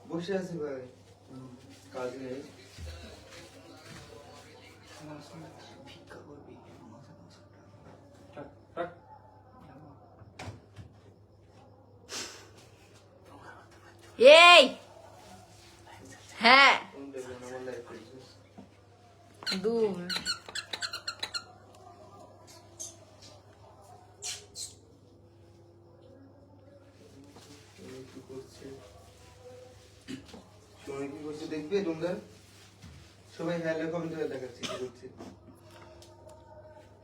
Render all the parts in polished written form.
বসে আছি ভাই, কাজ নেই। ভিক্ষা করবি? এই হ্যাঁ দূর কি করছে দেখবে তোমরা সবাই? হ্যালো কমেন্ট করে দেখাচ্ছি কি করছে।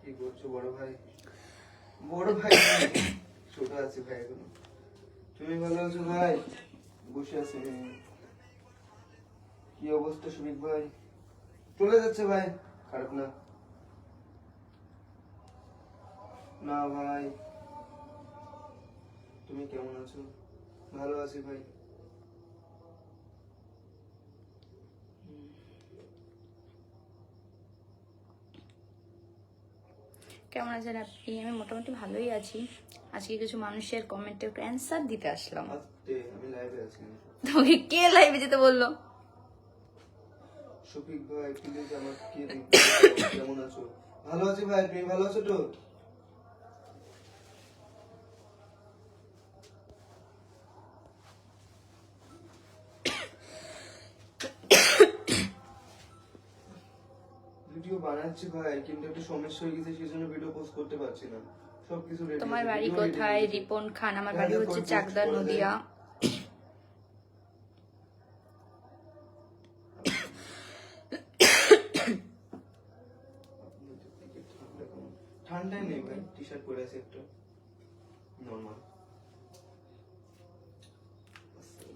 কি করছো বড় ভাই? বড় ভাই ছোট আছে ভাই এখনো। তুমি ভালো আছো ভাই? বসে আছি। কি অবস্থা সুমিত ভাই? চলে যাচ্ছে ভাই, খারাপ না। না ভাই, তুমি কেমন আছো? ভালো আছি ভাই। কেমন আছেন আপনি? আমি মোটামুটি ভালোই আছি। আজকে কিছু মানুষের কমেন্টে একটু অ্যান্সার দিতে আসলাম। আমি লাইভে আছি। তোমাকে কে লাইভে যেতে বললো? শফিক ভাই প্লিজ আমাকে কেমন আছো? ভালো আছি ভাই, তুমি ভালো আছো তো? ভিডিও বানাচ্ছি ভাই, কিন্তু একটু সমস্যা হয়ে গেছে, সেজন্য ভিডিও পোস্ট করতে পারছি না। সবকিছু রেডি। তোমার বাড়ি কোথায়? রিপন খান। আমার বাড়ি হচ্ছে চাকদা, নদিয়া। ঠান্ডায় নেই ভাই, টি শার্ট পরে আছি একটা নরমাল।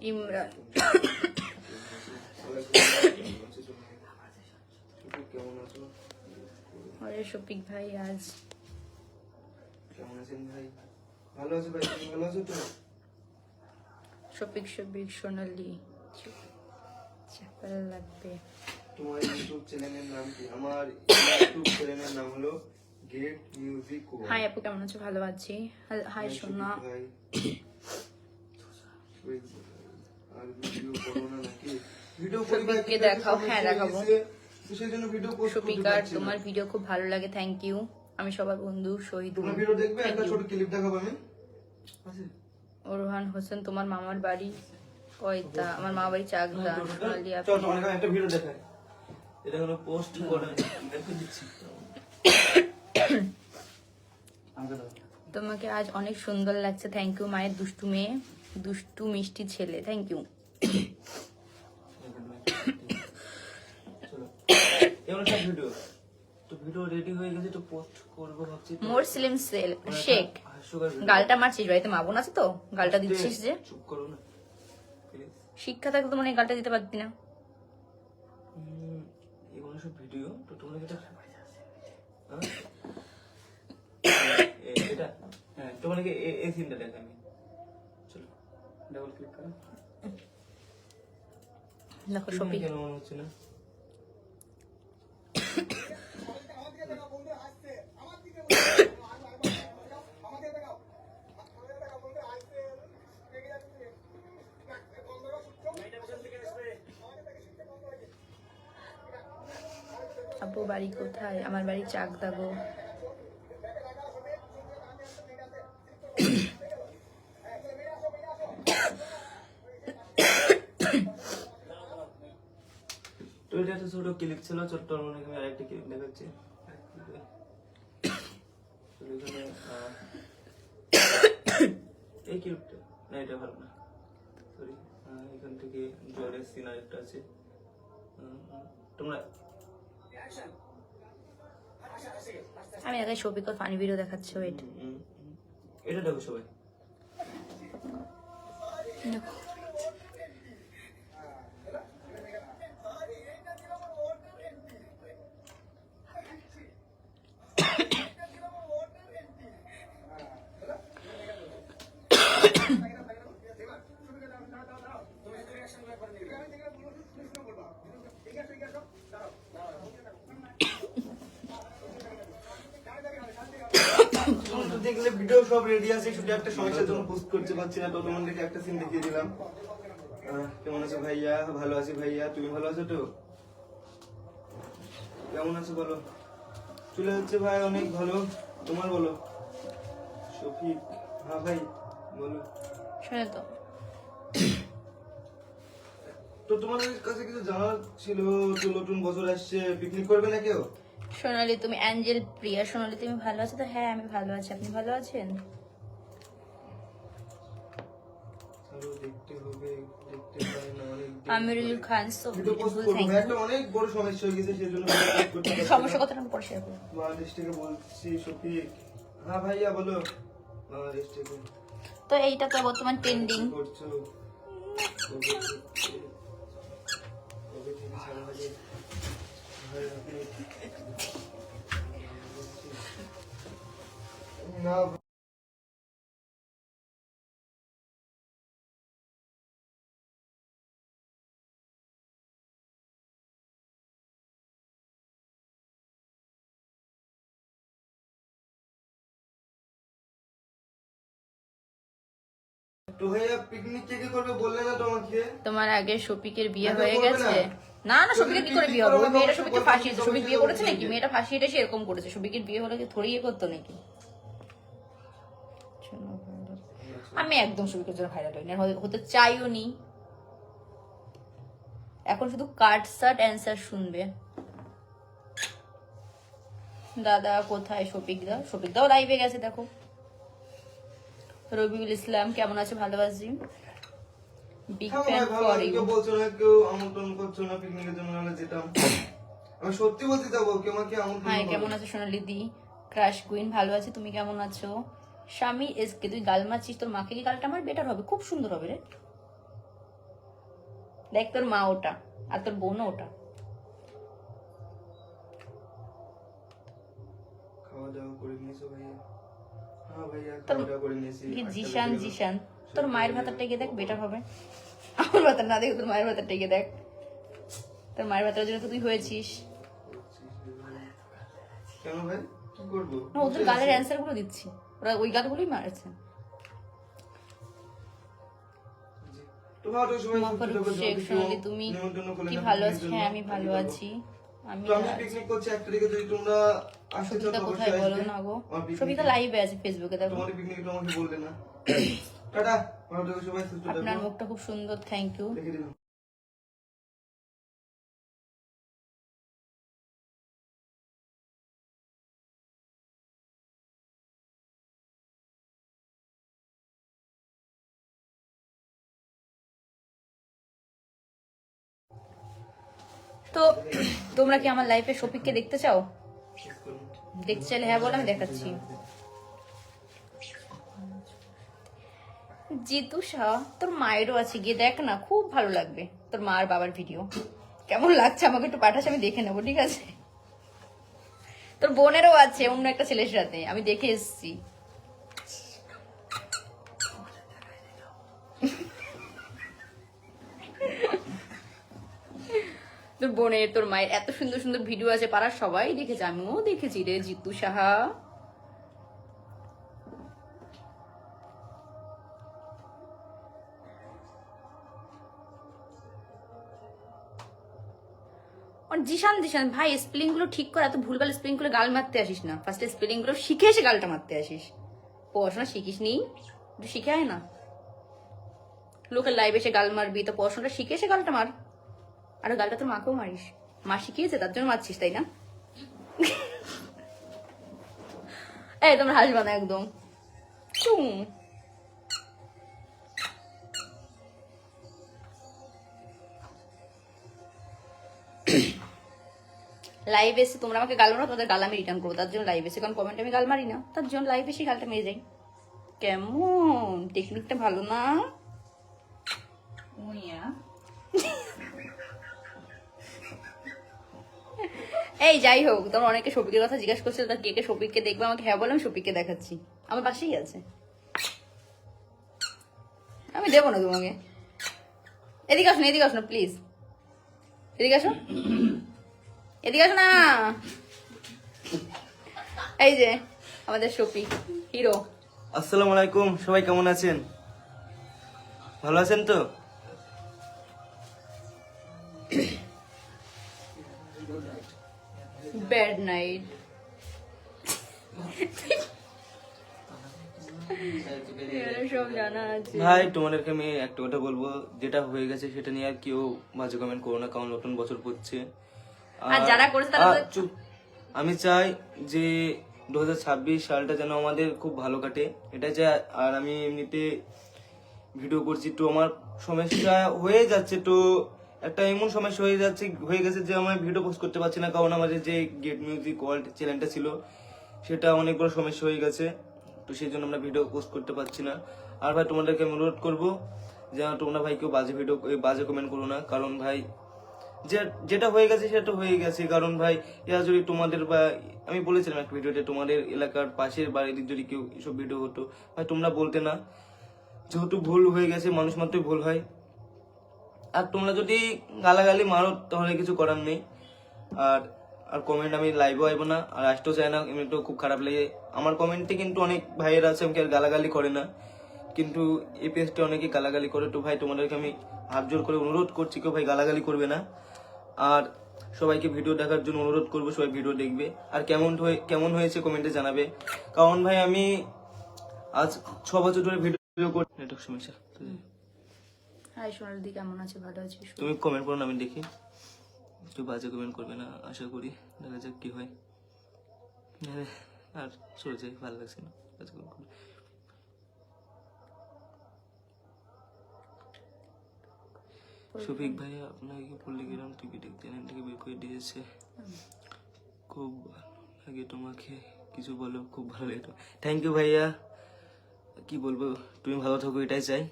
ইমরান কেমন আছো? আরে শফিক ভাই আজ কেমন আছেন ভাই? ভালো আছো ভাই, তুমি ভালো আছো তো? শফিক সোনালি চাপাল লাগবে। তোমার ইউটিউব চ্যানেলের নাম কি? আমার ইউটিউব চ্যানেলের নাম হলো গেট মিউজিক। হাই আপু, কেমন আছো? ভালো আছি। হাই সোনা। ভাই আর ভিডিও করো না নাকি? ভিডিও করি ভাই, শফিককে দেখাও। হ্যাঁ দেখাবো। সেজন্য ভিডিও পোস্ট করতে শফিকা, পারছি না। তোমার ভিডিও খুব ভালো লাগে, থ্যাংক ইউ। আমি সবার বন্ধু শহীদ। তোমার ভিডিও দেখবে, একটা ছোট ক্লিপ দেখাবো আমি। ওরহান হোসেন, তোমার মামার বাড়ি কয়তা? আমার মামা বাড়ি চাকদা। সোনালি আপু, চল তোমার একটা ভিডিও দেখাই। এটা হলো পোস্ট করে দেখে দিচ্ছি। তোমাকে আজ অনেক সুন্দর লাগছে, থ্যাংক ইউ। মায়ের দুষ্টু মেয়ে, দুষ্টু মিষ্টি ছেলে, থ্যাংক ইউ। ভিডিও তো ভিডিও রেডি হয়ে গেছে, তো পোস্ট করব ভাবছি। মোর স্লিম সেল শেখ। গালটা মারছিস? বাড়িতে মা বোন আছে তো? গালটা দিচ্ছিস যে? চুপ করো না প্লিজ। শিক্ষা থাকলে তো মানে গালটা দিতে পারতি না। এগুলো সব ভিডিও তো তোমরা এটা এটা হ্যাঁ, তোমাকে এই সিনটা দেখাই আমি। চলো ডাবল ক্লিক করো। দেখো শফিক, কেন মনে হচ্ছে না? আপু বাড়ি কোথায়? আমার বাড়ি চাকদা গো। তো এটা একটা ছোট ক্লিপ ছিল, ছোট্ট মনে আমি আরেকটা ক্লিপ দেখাচ্ছি। এই ক্লিপটা না, এটা ভালো না, সরি। এখান থেকে জলের সিন আরেকটা আছে, তোমরা আমি আগে শফিকর ফানি ভিডিও দেখাচ্ছি, ওয়েট। এটা দেখো সবাই। দেখো দেখলে ভিডিও সব রেডি আছে, শুধু একটা সমস্যার জন্য পোস্ট করতে পারছি না। তো তোমাদেরকে একটা সিন দেখিয়ে দিলাম। কেমন আছো ভাইয়া? ভালো আছি ভাইয়া, তুমি ভালো আছো তো? কেমন আছো বলো? চলে যাচ্ছে ভাই, অনেক ভালো। তোমার বলো শফিক? হ্যাঁ ভাই বলো। শুনে তো তো তোমাদের কাছে কিছু জানার ছিল, তো নতুন বছর আসছে, পিকনিক করবে না কেউ? সোনালি তুমি অ্যাঞ্জেল প্রিয়া, সোনালি তুমি ভালো আছো তো? হ্যাঁ আমি ভালো আছি, আপনি ভালো আছেন? চলো দেখতে হবে, দেখতে পাই না অনেক দিন আমিরুল পরে। খান সো ভিডিও পোস্ট বিউটিফুল, করবো, থ্যাংক একটা ইউ। অনেক বড় সমস্যা হয়ে গেছে, সেজন্য ভিডিও পোস্ট করতে পারছি না। সমস্যা কথাটা আমি পরে শেয়ার করবো। বাংলাদেশ থেকে বলছি শফিক। হ্যাঁ ভাইয়া বলো। বাংলাদেশ থেকে। তো এইটা তো বর্তমান ট্রেন্ডিং। কি করছো? কবে থেকে ছাড়া হবে? ভাই আপনি না তো ভাইয়া পিকনিক কে কে করবে বললে না তো আমাকে? তোমার আগে শফিকের বিয়ে দেখা হয়ে করবে গেছে? না? না না, শফিকের কি করে বিয়ে হবে? ওই মেয়েটা শফিককে ফাঁসিয়েছে। শফিক বিয়ে করেছে নাকি? বলছি। মেয়েটা ফাঁসিয়ে এসে এরকম করেছে। শফিকের বিয়ে হলে কি থরিয়ে করতো নাকি? আমি একদম শফিকের জন্য ভাইরাল হই না, হতে চাইও নি। এখন শুধু কাট শার্ট অ্যান্সার শুনবে। দাদা কোথায়? শফিক দা, শফিক দাও লাইভে গেছে দেখো। রবিউল ইসলাম কেমন আছে? ভালো আছি। বিগ হ্যাঁ ফ্যান ভাই ভালো ফর আছি। ইউ। কেউ বলছো না, কেউ আমন্ত্রণ করছো না পিকনিকের জন্য, নাহলে যেতাম। আমি সত্যি বলতে যাবো, কেউ আমাকে আমন্ত্রণ হাই করবে। কেমন আছো সোনালি দি? ক্রাশ কুইন ভালো আছে, তুমি কেমন আছো? স্বামী এসকে তুই গাল মারছিস, তোর মাকে কি গালটা আমার বেটার হবে? খুব সুন্দর হবে রে। দেখ তোর মা ওটা, আর তোর বোনও ওটা। খাওয়া দাওয়া করে নিয়েছো ভাইয়া? হ্যাঁ ভাইয়া তোর খাওয়া দাওয়া করে নিয়েছি। কি 8টা জিশান বেজে গেল। জিশান, তোর মায়ের ভাতারটা গিয়ে দেখ, বেটার হবে। আমার ভাতার না দেখে তোর মায়ের ভাতারটা গিয়ে দেখ। তোর মায়ের ভাতার জন্য তো তুই হয়েছিস। কেন ভাই কি করবো? না ওদের গালের অ্যান্সার গুলো দিচ্ছি, ওরা ওই গালগুলোই মারছে। তোমার তো সবাই মাফরুক শেখ, সোনালি তুমি কি ভালো আছো? হ্যাঁ আমি ভালো আছি। আমি তো আমি পিকনিক করছি 1 তারিখে, যদি তোমরা আসতে চাও সবিতা তো কোথায় অবশ্যই বলো আসবে। না গো? আমার picnic সবিতা এ। লাইভে আছে ফেসবুকে দেখো। তোমাদের পিকনিক তো আমাকে বলবে না। টাটা, ভালো থেকো সবাই, সুস্থ থাকো। আপনার মুখটা খুব সুন্দর, থ্যাংক ইউ। দেখে দিলাম। তো তোমরা কি আমার লাইফে শফিককে দেখতে চাও? দেখতে চাইলে হ্যাঁ বলো, আমি দেখাচ্ছি। জিতু শাহ, তোর মায়েরও আছে, গিয়ে দেখ না, খুব ভালো লাগবে। তোর মা আর বাবার ভিডিও কেমন লাগছে আমাকে একটু পাঠাস, আমি দেখে নেবো, ঠিক আছে? তোর বোনেরও আছে অন্য একটা ছেলের সাথে, আমি দেখে এসেছি। তোর বোনের, তোর মায়ের এত সুন্দর সুন্দর ভিডিও আছে, পাড়ার সবাই দেখেছে, আমিও দেখেছি রে। জিতু সাহা, আর জিশান জিশান ভাই, স্পেলিং গুলো ঠিক কর, এত ভুলভাল স্পেলিং করে গাল মারতে আসিস না। ফার্স্টে স্পেলিং গুলো শিখে এসে গালটা মারতে আসিস। পড়াশোনা শিখিস নি, একটু শিখে আয় না। লোকের লাইভে এসে গাল মারবি, তো পড়াশোনাটা শিখে এসে গালটা মার। আর গালটা তোর মাকেও মারিস, মা শিখিয়েছে তার জন্য মারছিস, তাই না? এই তোমরা হাসবা না একদম। লাইভ এসে তোমরা আমাকে গাল মারো, তোমাদের গাল আমি রিটার্ন করবো, তার জন্য লাইভ এসে, কারণ কমেন্ট আমি গাল মারি না, তার জন্য লাইভ এসে গালটা মেরে যাই। কেমন টেকনিকটা ভালো না? এই যাই হোক, তোমরা অনেকে শফিকের কথা জিজ্ঞাসা করছো, তা কে কে শফিককে দেখবে আমাকে হ্যাঁ বলো, আমি শফিককে দেখাচ্ছি, আমার পাশেই আছে। আমি দেবো না তোমাকে। এদিকে আসো না, এদিকে আসো না প্লিজ, এদিকে আসো, এদিকে আসো না। এই যে আমাদের শফিক হিরো। আসসালামু আলাইকুম, সবাই কেমন আছেন? ভালো আছেন তো? নাইট। সব জানা আছে ভাই তোমাদেরকে আমি একটা কথা বলবো, যেটা হয়ে গেছে সেটা নিয়ে আর কেউ বাজে কমেন্ট করো না, কারণ নতুন বছর পড়ছে। আর যারা করেছে তারা তো- চুপ। আমি চাই যে 2026 সালটা যেন আমাদের খুব ভালো কাটে, এটা চাই। আর আমি এমনিতে ভিডিও করছি, তো আমার সমস্যা হয়ে যাচ্ছে, তো একটা এমন সমস্যা হয়ে গেছে যে আমার ভিডিও পোস্ট করতে পারছি না, কারণ আমাদের যে গেট মিউজিক ওয়ার্ল্ড চ্যানেলটা ছিল সেটা অনেক বড় সমস্যা হয়ে গেছে, তো সেই জন্য আমরা ভিডিও পোস্ট করতে পারছি না। আর ভাই তোমাদেরকে আমি অনুরোধ করবো যে তোমরা ভাই কেউ বাজে কমেন্ট করো না, কারণ ভাই যেটা হয়ে গেছে সেটা হয়ে গেছে। কারণ ভাই এরা যদি তোমাদের বা আমি বলেছিলাম একটা ভিডিওতে, তোমাদের এলাকার পাশের বাড়ির যদি কেউ এসব ভিডিও হতো, ভাই তোমরা বলতে না, যেহেতু ভুল হয়ে গেছে, মানুষ মাত্রই ভুল হয়। আর তোমরা যদি গালাগালি মারো তাহলে কিছু করার নেই। আর আর কমেন্ট আমি লাইভও আইবো না, আর আসতেও চাই না, এমনিতেও খুব খারাপ লাগে। আমার কমেন্টে কিন্তু অনেক ভাইয়েরা আছে আমাকে আর গালাগালি করে না, কিন্তু এই পেজটা অনেকে গালাগালি করে। তো ভাই তোমাদেরকে আমি হাত জোর করে অনুরোধ করছি, কেউ ভাই গালাগালি করবে না। আর সবাইকে ভিডিও দেখার জন্য অনুরোধ করবো, সবাই ভিডিও দেখবে। আর কেমন হয়েছে কমেন্টে জানাবে, কারণ ভাই আমি আজ 6 বছর ধরে ভিডিও করি। নেটওয়ার্ক সমস্যা। হাই সোনালি, কেমন আছে? ভালো আছিস? তুমি কমেন্ট করো না, আমি দেখি। একটু বাজে কমেন্ট করবে না, আশা করি। দেখা যাক কি হয়। আর সরে যাই, ভালো লাগছে না বাজে comment করলে। শফিক ভাই আপনাকে পল্লিগ্রাম থেকে চ্যানেল থেকে বের করে দিয়েছে, খুব ভালো লাগে তোমাকে, কিছু বলো, খুব ভালো লাগে। থ্যাংক ইউ ভাইয়া, কি বলবো, তুমি ভালো থাকো এটাই চাই।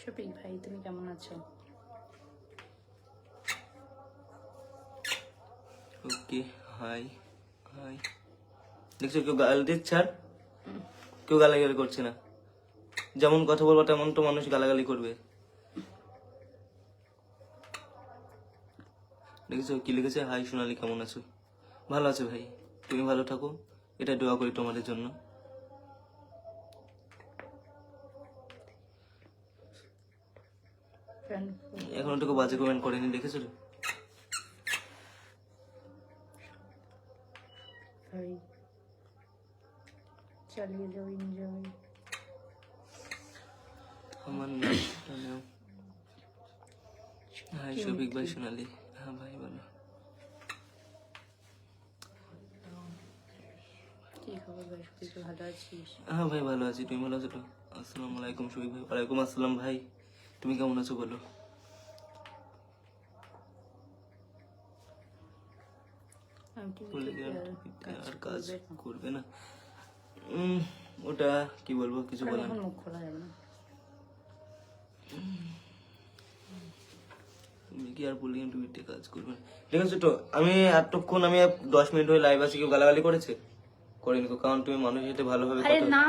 শফিক ভাই তুমি কেমন আছো? ওকে, হাই হাই। দেখছো কেউ গাল দিচ্ছে, আর কেউ গালাগালি করছে না। যেমন কথা বলবো তেমন তো মানুষ গালাগালি করবে। দেখেছো কি লিখেছে? হাই সোনালি, কেমন আছো? ভালো আছে ভাই, তুমি ভালো থাকো, এটা দোয়া করি তোমাদের জন্য। এখন ওটুকু বাজে কমেন্ট করেনি, দেখেছো? ভাই চালিয়ে যাও, এনজয়। আমার নামটা নাও। হাই শফিক ভাই, সোনালি। হ্যাঁ ভাই বলো। কি খবর ভাই? শফিক ভালো আছিস? হ্যাঁ ভাই ভালো আছি, তুমি ভালো আছো তো? আসসালামু আলাইকুম শফিক ভাই। ওয়ালাইকুম আসসালাম ভাই, তুমি কেমন আছো বলো? আর কাজ করবে না, ওটা কি বলবো, কিছু বলার এখন মুখ খোলা যাবে না। তুমি কি আর বললি টুইটে কাজ করবে না? ঠিক আছে, তো আমি এতক্ষণ আমি 10 মিনিট হয়ে লাইভ আছি, কেউ গালাগালি করেছে? করেনি তো, কারণ তুমি মানুষের সাথে ভালোভাবে আরে কথা। না,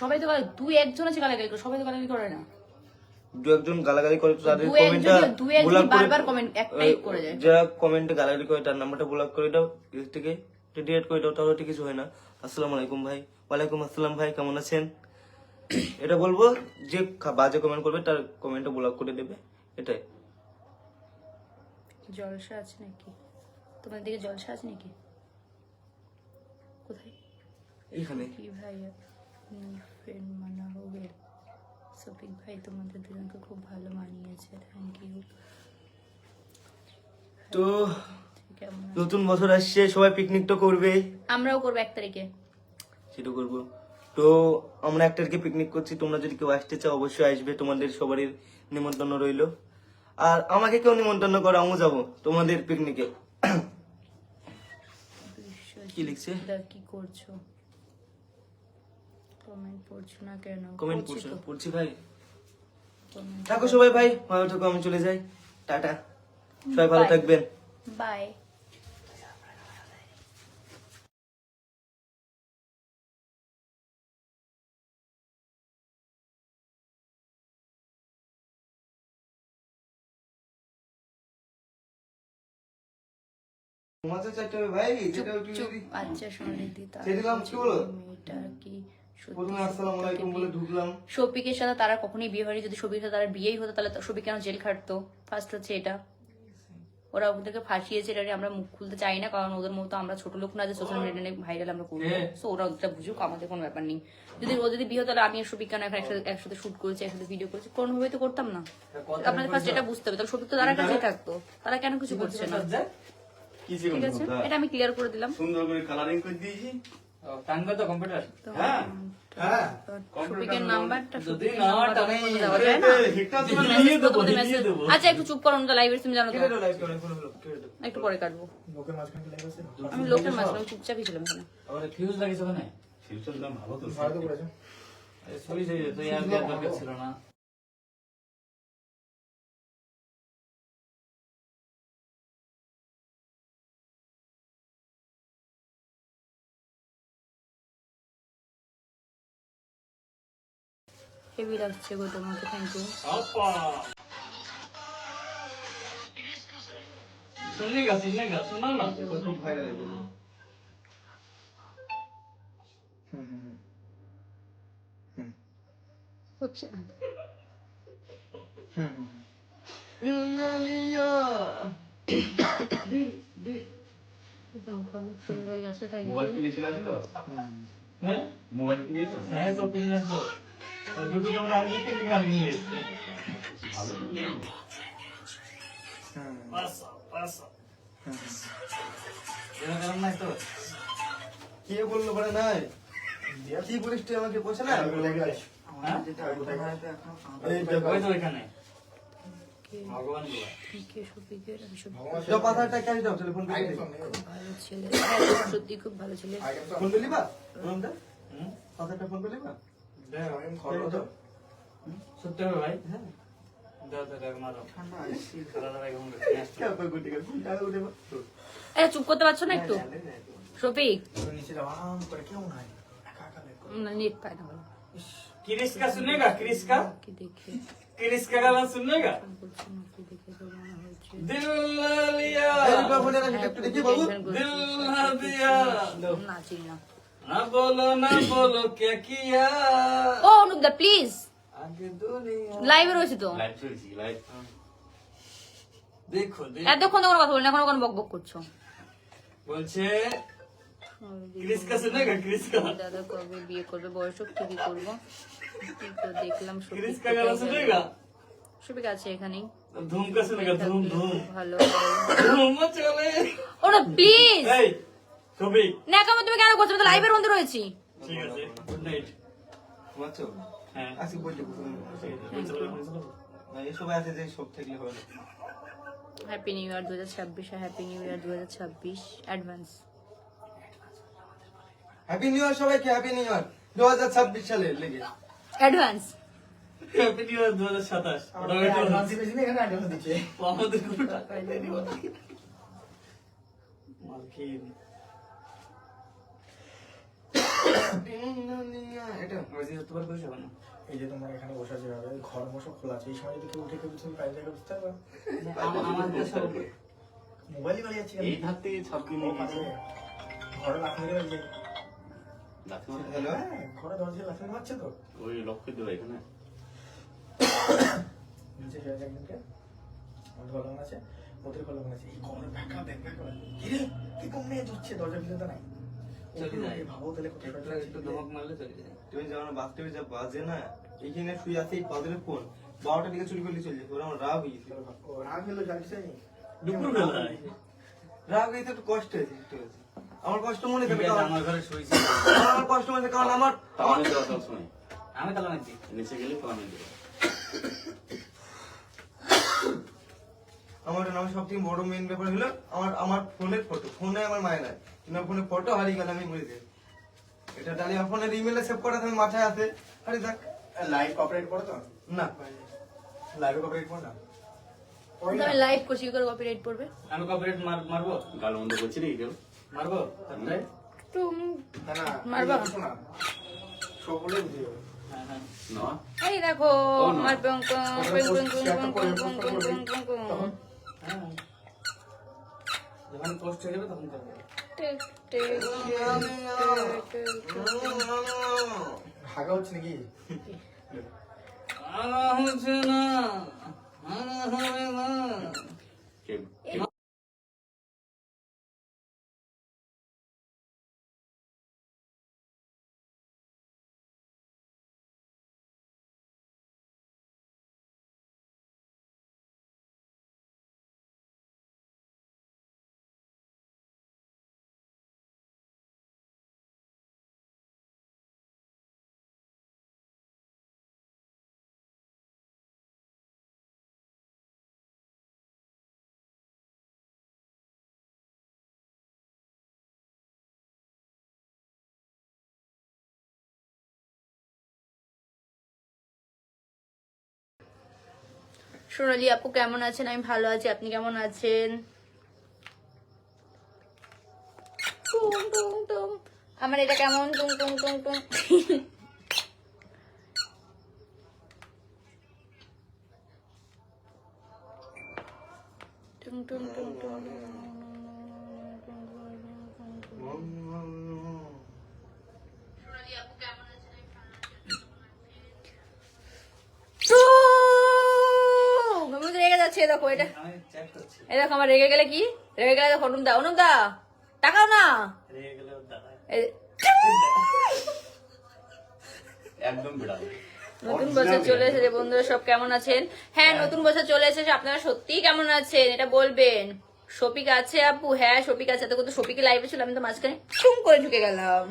সবাই তো দুই একজন আছে গালাগালি করে, সবাই তো গালাগালি করে না। দু একজন গালাগালি করে, তো তাদের দু কমেন্টটা একজন ব্লক করে, বারবার কমেন্ট এক টাইপ করে যায়। যারা কমেন্টে গালাগালি করে তার নাম্বারটা ব্লক করে দাও, পেজ থেকে ডিলিট করে দাও, তাহলে ঠিক কিছু হয় না। আসসালামু আলাইকুম ভাই। ওয়ালাইকুম আসসালাম ভাই, কেমন আছেন? এটা বলবো, যে বাজে কমেন্ট করবে তার কমেন্টটা ব্লক করে দেবে, এটাই। জলসা আছে নাকি তোমার দিকে? জলসা আছে নাকি? কোথায়? এইখানে কি ভাই ফ্রেন্ড মানা হবে। শফিক ভাই তোমাদের দুজনকে খুব ভালো মানিয়েছে, থ্যাংক ইউ। তো কেমন আছো? নতুন বছর আসছে, সবাই পিকনিকটা করবে। আমরাও করবো 1 তারিখে। সেটা করবো। তো আমরা 1 তারিখে পিকনিক করছি, তোমরা যদি কেউ আসতে চাও অবশ্যই আসবে, তোমাদের সবারই নিমন্ত্রণ রইলো। আর আমাকে কেউ নিমন্ত্রণ করো, আমিও যাবো তোমাদের পিকনিকে। কি লিখছে? কি করছো? কমেন্ট পড়ছো না কেন? কমেন্ট পড়ছি পড়ছো? তো। পড়ছি ভাই। Comment- থাকো সবাই ভাই, ভালো থাকো, আমি চলে যাই, টাটা। সবাই ভালো Bye. থাকবেন। বাই। ঘুমাতে চাইতে হবে ভাই, চুপ যেটা একটু চুপ। যদি আচ্ছা সোনালি দি, তারা সেদিলাম, কি বলো? মেয়েটা কি সত্যি প্রথমে আসসালামু আলাইকুম বলে ঢুকলাম। শফিকের সাথে তারা কখনোই বিয়ে হয়নি। যদি শফিকের সাথে তার বিয়েই হতো তাহলে শফিক কেন জেল খাটতো? ফার্স্ট হচ্ছে এটা। ওরা ওদেরকে ফাঁসিয়েছে, এটা নিয়ে আমরা মুখ খুলতে চাই না, কারণ ওদের মতো আমরা ছোট লোক না যে সোশ্যাল মিডিয়া ভাইরাল আমরা করবো। সো ওরা ওটা বুঝুক, আমাদের কোনো ব্যাপার নেই। যদি বিয়ে হতো তাহলে আমি আর সবিক কেন এখন একসাথে শুট করেছি, একসাথে ভিডিও করেছি, কোনোভাবেই তো করতাম না। আপনাদের ফার্স্ট এটা বুঝতে হবে, তাহলে সবিক তো তারা কাছেই থাকতো, তারা কেন কিছু করছে না? ঠিক আছে, এটা আমি ক্লিয়ার করে দিলাম। সুন্দর করে কালারিং করে দিয়েছি। টানবে তো কম্পিউটার? তো হ্যাঁ সবিকের নাম্বারটা যদি নাম্বারটা নেই, দেওয়া যায় না? হিটটা তো দিয়ে দেবো, দিয়ে দেবো। আচ্ছা একটু চুপ করো, তো লাইভে তুমি জানো তো, কেটে লাইভ করে কোনো হলো কেটে দাও। একটু পরে কাটবো। লোকের মাঝখানে লাইভ আছে আমি লোকের মাঝখানে আমি চুপচাপই ছিলাম এখানে। আবার ফিউজ লাগিয়েছে ওখানে? শিলচর দাম ভালো তো। ভালো তো করেছো সুইচ হয়ে যেত, আর দেওয়ার দরকার ছিল না। হেভি লাগছে গো তোমাকে, থ্যাংক ইউ। सुनेगा सुनेगा सुना ना। খুব ভাইরাল হয়ে গেল। মোবাইল কিনেছিল তো? हैं? মোবাইল কিনেছিল? है तो पीने तो ड्यूटी कैमरा आगे के निकाल लिए पास पास ये गरम नहीं तो কে বললো বলে নাই? কি বলিস তুই আমাকে বলছে না? हाँ এই कोई तो এখানে ভগবান গুলা কে সবিকের, আমি সবিক তো পাথারটা কেন দাও টেলিফোন করে আইফোন ভালো ছেলে, সত্যি খুব ভালো ছেলে। ফোন করলি বা রমদা পাথারটা ফোন করলি বা দে আমি খরচ তো সত্যি হবে ভাই হ্যাঁ দাও দাও মারো ঠান্ডা আছে খালা দাও এখন কে আপনি গুটি করে ফোন টাকা উঠে বা এই চুপ করতে পারছো না একটু সবিক? নিচে যাও আরাম করে কেউ নাই একা একা লাইভ করো নেট পায় না ভালো, क्रिस का सुनेगा क्रिस का কি দেখে क्रिस का गाना सुनेगा বলছি না, কি দেখে তো মনে হচ্ছে दिल ना लिया এই তো ফোনে রাখি একটু দেখি বাবু दिल ना दिया না চিনি না। ना बोलो क्या किया ও অনুপদা প্লিজ, আগে দুনিয়া লাইভে রয়েছে তো, লাইভ চলছি লাইভ। देखो देखो এতক্ষণ তো কোনো কথা বলি না, এখন বক বক করছো। बोलছে क्रिस का सुनेगा क्रिस का দাদা কবে বিয়ে করবে, বয়স ঠিকই করবো, তো দেখলাম क्रिस का गाना सुनेगा সবিক আছে এখানেই, धूम का सुनेगा धूम धूम ভালো। धूम चले ওরা প্লিজ এই ছবি না কাম, তুমি কেন করছো? আমি তো লাইভের মধ্যে রয়েছি। ঠিক আছে গুড নাইট ঘুমাচ্ছো? হ্যাঁ আজকে বলতে না এসব আছে যে সব থাকলে হবে না। Happy new year 2026, happy new year 2026 advance. Happy new year সবাইকে, হ্যাপি নিউ ইয়ার 2026 সালে লেগে অ্যাডভান্স হ্যাপি নিউ ইয়ার 2027 ওটা অ্যাডভান্স অ্যাডভান্স দিয়েছি না এখানে অ্যাডভান্স দিচ্ছে আমাদের কোনো টাকা দেয়নি মার্কিন এটা ওই যে তোমার কইছো না এই যে তোমরা এখানে বসে আছো ভাবে ঘর বসে খোলা আছে এই সময় যদি কেউ উঠে কেউ তুমি বাইরে থেকে বুঝতে পারবে আমার দেশে মোবাইলই বাড়ি যাচ্ছে এই ধার থেকে সব কিনে নিয়েছি। ঘরে লাফ মেরে বাড়ি যায় হ্যালো হ্যাঁ ঘরে দরজা লাফ মেরে মারছে তো ওই লক করে দেবো এখানে। নিচে শুয়ে আছে একজনকে আমার ঘর লাগানো আছে ওদের ঘর লাগানো আছে এই ঘরে ব্যাকা ব্যাকা কিরে কি কম মেয়ে ধরছে দরজা ভিতরে নাই চলে যায়। ভাবো তাহলে কোথায় একটু ধমক মারলে চলে যায় তুমি যখন বাথরুমে যা বাজে না, এখানে শুয়ে আছে এই পাদরের ফোন 12টা দিকে চুরি করলে চলে যাবে, ওরা আমার রাগ হয়ে গেছে। ও রাগ হলো জানিস দুপুর বেলায় রাগ হয়েছে একটু কষ্ট হয়েছে, একটু হয়েছে। আমার কষ্ট মনে ঠিক থাকে আছে, কারণ আমার ঘরে শুয়েছি আমার কষ্ট মনে থাকে কারণ আমার তাহলে দেওয়া সব সময় আমি তালা মারছি নিচে গেলে তো আমি দেবো। আমার সব থেকে বড় মেইন ব্যাপার হলো আমার ফোনের ফটো, ফোনে আমার মায় নাই, কিন্তু আমার ফোনের ফটো হারিয়ে গেল, আমি মরে যাই। এটা ডালি আমার ফোনের ইমেলে সেভ করা থাকে, মাথায় আছে, আরে দেখ লাইভ কপারেট করো তো না লাইভে কপারেট করো না আমি লাইভ করছি, কি করে কপিরাইট পড়বে? আমি কপিরাইট মারবো গাল বন্ধ করছি নাকি কেউ? মারবো তাই একটু না না মারবা? শোনা সকলে বুঝে যাবে হ্যাঁ হ্যাঁ না এই দেখো ও না। আমার পং পং পং পং পং পং পং পং পং পং পং। হ্যাঁ যখন পোস্ট হয়ে যাবে তখন করবে টিক টিক হাগা হচ্ছে নাকি আনা হচ্ছে না আনা হবে না কেউ সোনালি আপু কেমন আছেন? আমি ভালো আছি, আপনি কেমন আছেন? টুম টুম টুম। আমার এটা কেমন? টুম টুম টুম টুম। টুম টুম টুম টুম। রেগে যাচ্ছে দেখো এটা, আমি চেক করছি এই দেখো আমার রেগে গেলে কি, রেগে গেলে দেখো অনুপ দা টাকাও না। রেগে গেলে ওর দাঁড়ায় এই- একদম বিড়াল। নতুন বছর চলে এসেছে বন্ধুরা, সব কেমন আছেন? হ্যাঁ নতুন বছর চলে এসেছে, আপনারা সত্যিই কেমন আছেন এটা বলবেন। শফিক আছে আপু? হ্যাঁ শফিক আছে, তো শফিকে লাইভে ছিল, আমি তো মাঝখানে টুম করে ঢুকে গেলাম।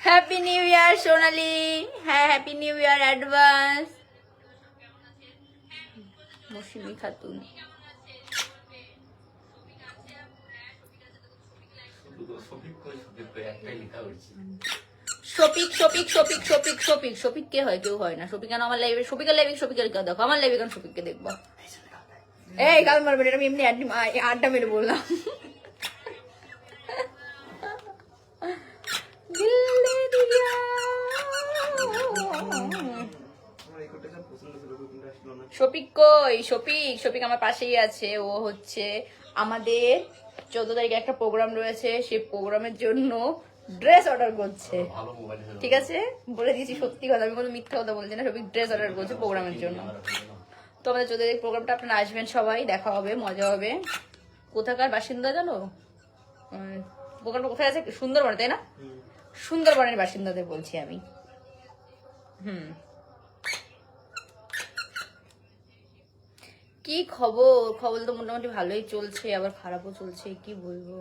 হ্যাপি নিউ ইয়ার সোনালি। হ্যাঁ হ্যাপি নিউ ইয়ার অ্যাডভান্স। মৌসুমী খাতুন শফিক শফিক শফিক শফিক শফিক শফিক কে হয়? কেউ হয় না। শফিক কেন আমার লাইভে? শফিকের লাইভে শফিকের কেউ দেখো, আমার লাইভে কেন শফিককে দেখবো? এই গাল মারবেন, এটা আমি এমনি আড্ডা মেরে বললাম। দিল্লি দিয়া। আমার এই কোটটা সব পছন্দ ছিল, কিন্তু আসলো না। শফিক কই? শফিক শফিক আমার পাশেই আছে। ও হচ্ছে আমাদের 14 তারিখে একটা প্রোগ্রাম রয়েছে, সেই প্রোগ্রামের জন্য ড্রেস অর্ডার করছে। ঠিক আছে, বলে দিয়েছি সত্যি কথা, আমি কোনো মিথ্যা কথা বলছি না। শফিক ড্রেস অর্ডার করছে প্রোগ্রামের জন্য। তো আমাদের 14 তারিখ প্রোগ্রামটা আপনারা আসবেন সবাই, দেখা হবে, মজা হবে। কোথাকার বাসিন্দা জানো? প্রোগ্রামটা কোথায় আছে? সুন্দরবনে, তাই না? সুন্দরবনের বাসিন্দাদের বলছি আমি। কি খবর? খবর তো মোটামুটি ভালোই চলছে, আবার খারাপও চলছে, কি বলবো।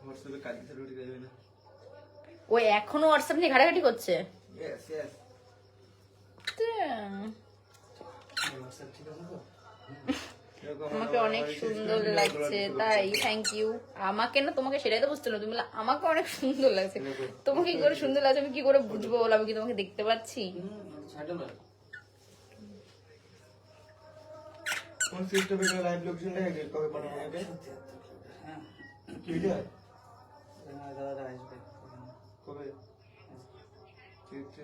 হোয়াটসঅ্যাপে কাজ দিতে রুটি যাবে না। ও এখনো হোয়াটসঅ্যাপ নিয়ে ঘাটাঘাটি করছে। Yes yes. হোয়াটসঅ্যাপ ঠিক আছে তো? আমাকে অনেক সুন্দর লাগছে, তাই থ্যাংক ইউ। আমাকে না তোমাকে, সেটাই তো বুঝতে না, তুমি বললে আমাকে অনেক সুন্দর লাগছে। তোমাকে কি করে সুন্দর লাগছে আমি কি করে বুঝবো বলো? আমি কি তোমাকে দেখতে পাচ্ছি? ছাড়ো না কোন সিস্টেমে লাইভ লোকেশন দেখে কবে পাঠানো হবে? হ্যাঁ কি যায় দাদা আসবে কবে? ঠিক আছে।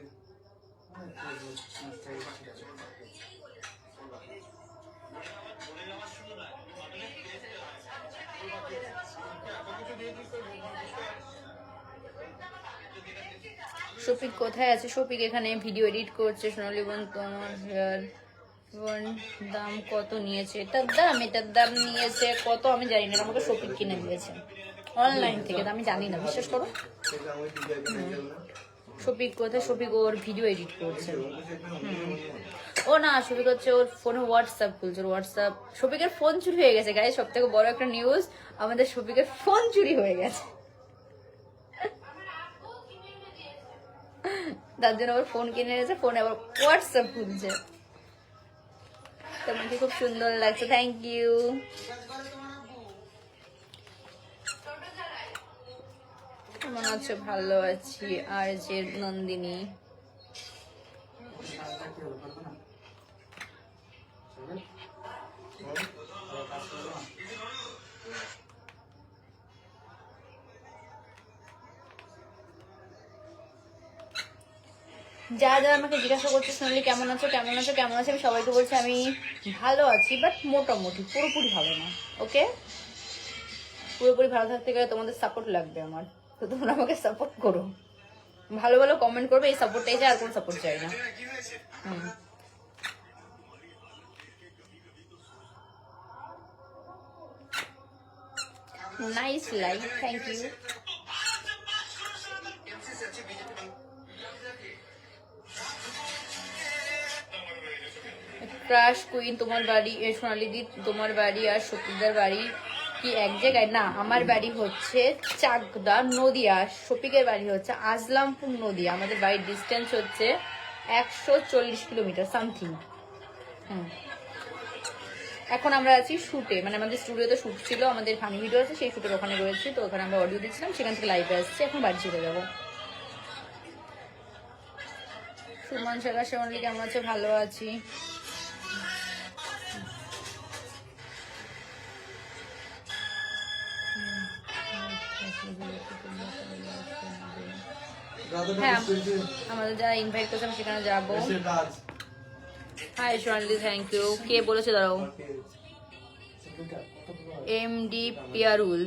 শফিক কোথায় আছে? শফিক এখানে ভিডিও এডিট করছে। সোনালী বোন তোমার হেয়ার দাম কত নিয়েছে? এটার দাম নিয়েছে কত আমি জানি না, আমাকে শফিক কিনে দিয়েছে অনলাইন থেকে, আমি জানি না, বিশ্বাস করো। সেটা আমি ঠিক আছে না যাবো না। শফিক কোথায়? শফিক ওর ভিডিও এডিট করছে। ও না, শফিক হচ্ছে ওর ফোনে হোয়াটসঅ্যাপ খুলছে। হোয়াটসঅ্যাপ, শফিকের ফোন চুরি হয়ে গেছে গাইস। সব থেকে বড় একটা নিউজ, আমাদের শফিকের ফোন চুরি হয়ে গেছে। তার জন্য আবার ফোন কিনে এনেছে, ফোনে আবার হোয়াটসঅ্যাপ খুলছে। তোমাকে খুব সুন্দর লাগছে, থ্যাংক ইউ। কেমন আছো? ভালো আছি। আর যে নন্দিনী, যারা আমাকে জিজ্ঞাসা করছে সোনালি কেমন আছো কেমন আছো কেমন আছো, আমি সবাইকে বলছি আমি ভালো আছি, বাট মোটামুটি, পুরোপুরি ভালো না। ওকে, পুরোপুরি ভালো থাকতে গেলে তোমাদের সাপোর্ট লাগবে আমার, তো তোমরা আমাকে সাপোর্ট করো, ভালো ভালো কমেন্ট করবে, এই সাপোর্টটাই চাই, আর কোনো সাপোর্ট চাই না। Nice like, thank you. Crush queen, তোমার বাড়ি সোনালি দি, তোমার বাড়ি আর সতীদার বাড়ি কি এক জায়গায়? না, আমার বাড়ি হচ্ছে চাকদা নদিয়া, শফিকের বাড়ি হচ্ছে আজলামপুর নদিয়া। আমাদের বাড়ির ডিস্টেন্স হচ্ছে 140 কিলোমিটার সামথিং। এখন আমরা আছি শুটে, মানে আমাদের স্টুডিওতে শুট ছিল, আমাদের ফানি ভিডিও আছে, সেই শুটের ওখানে রয়েছে। তো ওখানে আমরা অডিও দিচ্ছিলাম, সেখান থেকে লাইভে আসছি। এখন বাড়ি চলে যাবো। সুমন শেখা শেওয়ালি কেমন আছে? ভালো আছি। হ্যাঁ, আমাদের যারা ইনভাইট করছিলাম সেখানে যাবো। Hi Sonali, thank you. কে বলেছে দাঁড়াও? এমডি পিয়ারুল।